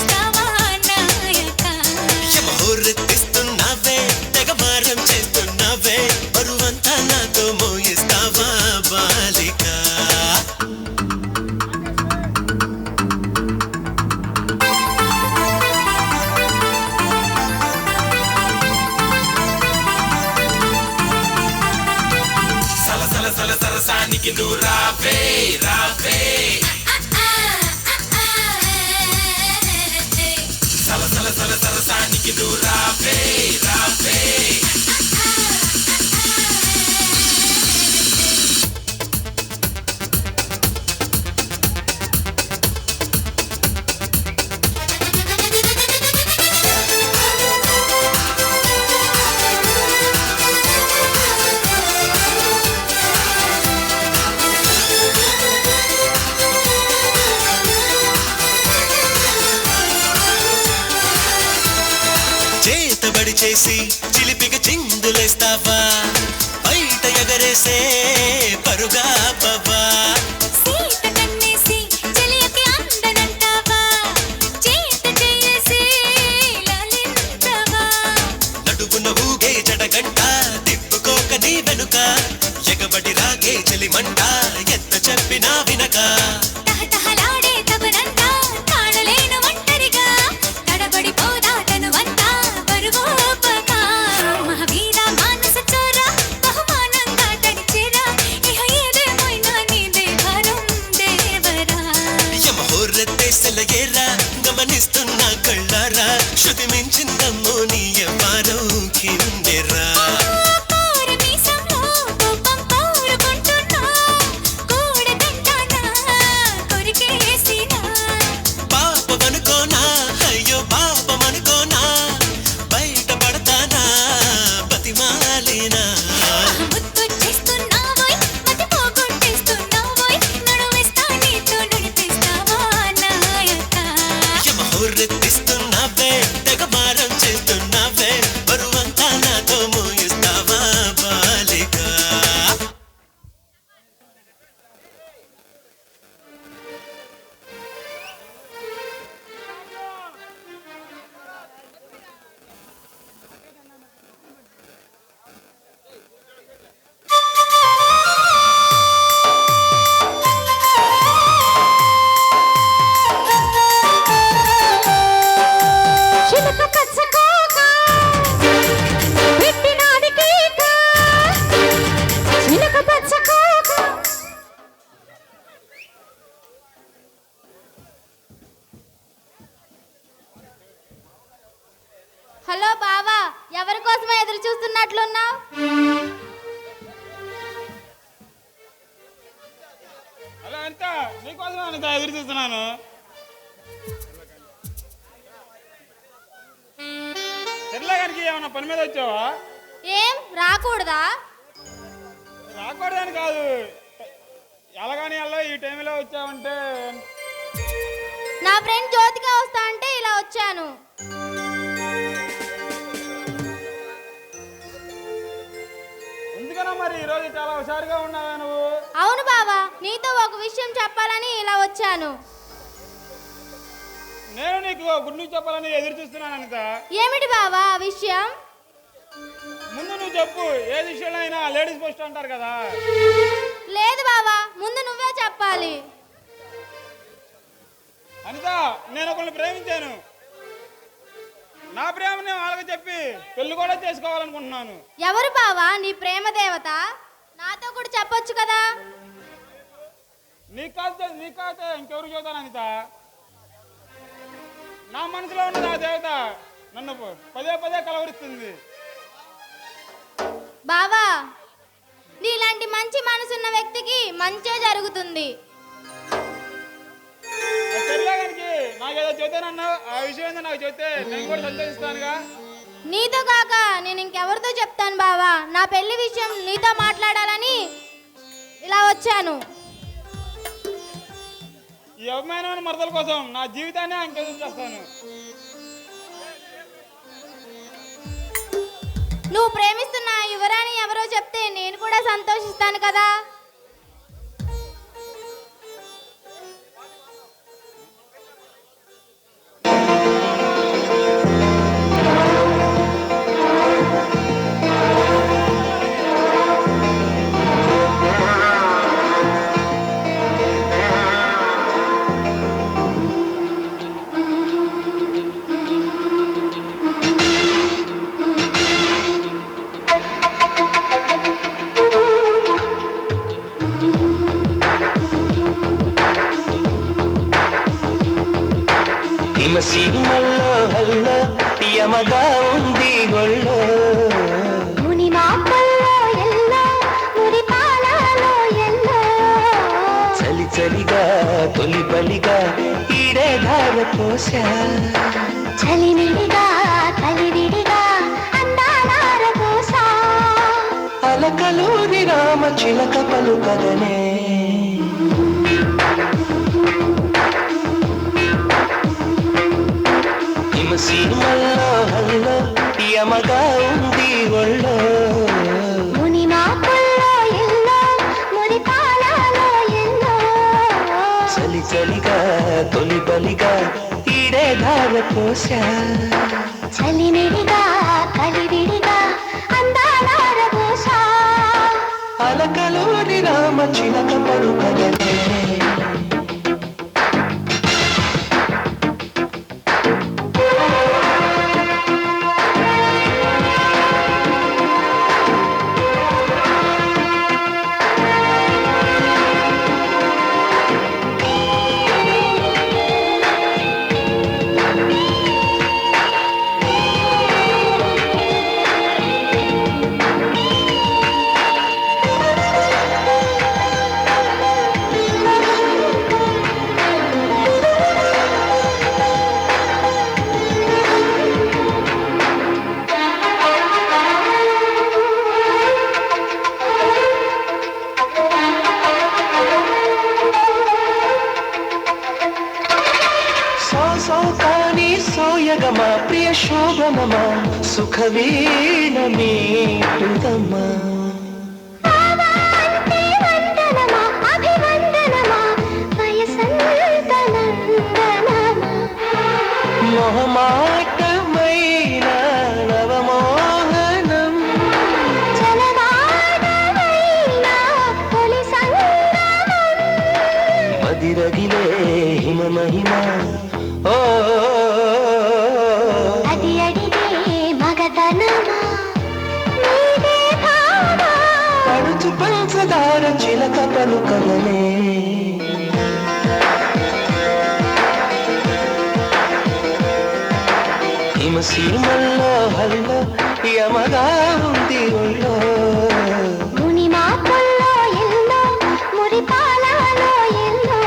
Speaker 13: సరసానికి నువ్వు రావే రావే సల సల సల సరసానికి నువ్వు రావే రావే చేతబడి చేసి చిలిపిగా చిందులేస్తావా బయట ఎగరేసే పరుగా బాబా
Speaker 14: సీత కన్నేసి చెలియకి అందనంటావా చేత చేసి లాలించవా
Speaker 13: నడుగున ఊగే జడగంట తిప్పుకోక నీ వెనుక ఎగబడి రాగే చెలిమంట ఎంత చెప్పినా వినక
Speaker 14: తహతహలాడే తపనంతా తాళలేను ఒంటరిగా తడబడిపోదా తనువంతా బరువోపక మహావీర మానస చోర బహుమానంగా తడిచేరా ఇహ ఏదేమైనా నీదే భారం దేవరా
Speaker 13: యమహోర్రతేసల ఏరా గమనిస్తున్నా కళ్ళారా శృతి మించిందమ్మో నీ ఎవ్వారో కిందెరా
Speaker 14: మీసంలో కోపం కోరుకుంటున్నా కూడదంటానా కొరికేసినా
Speaker 13: పాపమనుకోనా అయ్యో పాపమనుకోనా బయట పడతానా బతిమాలినా
Speaker 14: ముద్దొచ్చేస్తున్నావోయ్ మతి పోగొట్టేస్తున్నావోయ్ నడువేస్తా నీతో నడిపేస్తావా నాయక
Speaker 13: యమహోర్రెత్తిస్తున్నావే తెగమారం చేస్తున్నావే బరువంతా నాతో మోయిస్తావా బాలిక
Speaker 10: చిలక పచ్చకోక పెట్టినాది కేక చిలక పచ్చకోక
Speaker 3: హలో బావా ఎవరి కోసమో ఎదురు చూస్తున్నట్లున్నావు?
Speaker 1: హలో ఎంత నీకోసం అంత ఎదురు చూస్తున్నాను. తెల్లగానికి ఏమన్నా పని మీద వచ్చావా?
Speaker 3: ఏం రాకూడదా?
Speaker 1: రాకూడదని కాదు, ఎలాగాని అలా ఈ టైంలో వచ్చావంటే
Speaker 3: నా ఫ్రెండ్ జ్యోతిక వస్తా అంటే ఇలా వచ్చాను.
Speaker 1: ఎందుకన్నా మరి ఈరోజు చాలా హుషారుగా ఉన్నావా నువ్వు?
Speaker 3: అవును బావా, నీతో ఒక విషయం చెప్పాలని ఇలా వచ్చాను.
Speaker 1: నేను నీకు గుడ్ న్యూస్ చెప్పాలని ఎదురు చూస్తున్నాను అనిత.
Speaker 3: ఏమిటి బావా ఆ విషయం?
Speaker 1: ముందు నువ్వు చెప్పు, ఏ విషయంలో అయినా లేడీస్ పోస్ట్ అంటారు కదా.
Speaker 3: లేదు బావా, ముందు నువ్వే చెప్పాలి.
Speaker 1: అనిత, నేను ఒకరిని ప్రేమించాను. నా ప్రేమని వాళ్ళకి చెప్పి పెళ్లి కూడా చేసుకోవాలనుకుంటున్నాను.
Speaker 3: ఎవరు బావా నీ ప్రేమ దేవత? నాతో కూడా చెప్పొచ్చు కదా.
Speaker 1: నీకు కాదు ఇంకెవరు చూద్దాను అనిత. నా మనసులో ఉన్నది ఆ దేవత నన్ను పదే పదే కలవరిస్తుంది.
Speaker 3: బావా, నీలాంటి మంచి మనసున్న వ్యక్తికి మంచే జరుగుతుంది.
Speaker 1: తెల్లగానికి నాకేదో చెబుతానన్నావు, ఆ విషయం ఏందో నాకు చెబితే నేను కూడా సంతోషిస్తానుగా.
Speaker 3: నీతో కాక నేను ఇంకెవరితో చెప్తాను బావా? నా పెళ్లి విషయం నీతో మాట్లాడాలని ఇలా వచ్చాను.
Speaker 1: ఈ అవమానమైన మరదల కోసం నా జీవితాన్ని అంకితం చేస్తాను.
Speaker 3: నువ్వు ప్రేమిస్తున్న యువరాణి ఎవరో చెప్తే నేను కూడా సంతోషిస్తాను కదా.
Speaker 9: సీమల్లో హల్లో యమగా ఉంది గొల్లో
Speaker 10: ముని మాపల్లో ఎల్లో మురి పాలలో ఎల్లో
Speaker 9: చలి చలిగా తొలి బలిగా ఈడే ధార పోసా
Speaker 10: చలిమిడిగా కలివిడిగా అందాలార పోసా
Speaker 9: అలకలూరి రామ చిలక పలుకదనే సీమల్లో హల్లో యమగా ఉంది ఒళ్ళో
Speaker 10: ముని మాపల్లో ఎల్లో మురి పాలలో ఎల్లో
Speaker 9: చలి చలిగా తొలి బలిగా ఈడే ధార పోసా
Speaker 10: చలిమిడిగా కలివిడిగా అందాలార పోసా
Speaker 9: అలకలూరి రామ చిలక పలుకదనే సోయగమా ప్రియ శోభనమా సుఖవీణ మీటుదమ్మా మొహమాటమైన నవమోహనం మదిరగిలే హిమ మహిమ ఓ
Speaker 10: అది అడిగే మగతనమా నీదే భావా
Speaker 9: పడుచు పంచదార చిలక పలుకలనే హిమ సీమల్లో హల్లో యమగా ఉంది ఒళ్ళో
Speaker 10: ముని మాపల్లో ఎల్లో మురి పాలలో ఎల్లో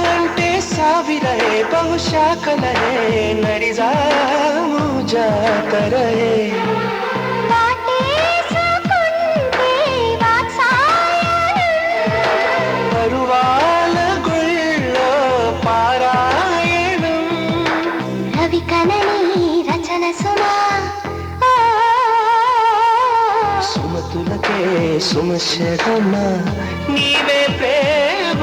Speaker 9: అంటే ಸಾವಿರೇ ಬಹುಶಾಖಲೇ ನಡಿಜಾಮು ಜಾಕರೇ పరువాల గుళ్ళో పారాయణం
Speaker 10: రవి కనని రచన సుమా
Speaker 9: సుమతులకే సుమశరమ నీవే ప్రేమ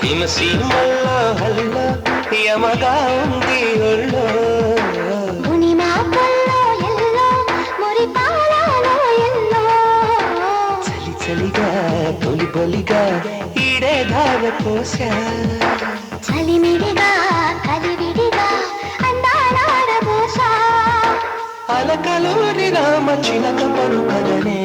Speaker 9: హిమ సీమల్లో హల్లో యమగా ఉంది ఒళ్ళో
Speaker 10: ముని మాపల్లో ఎల్లో మురి పాలలో ఎల్లో
Speaker 9: చలి చలిగా తొలి బలిగా ఈడే ధార పోసా
Speaker 10: చలిమిడిగా కలివిడిగా అందాలార పోసా
Speaker 9: అలకలూరి రామ చిలక పలుకదనే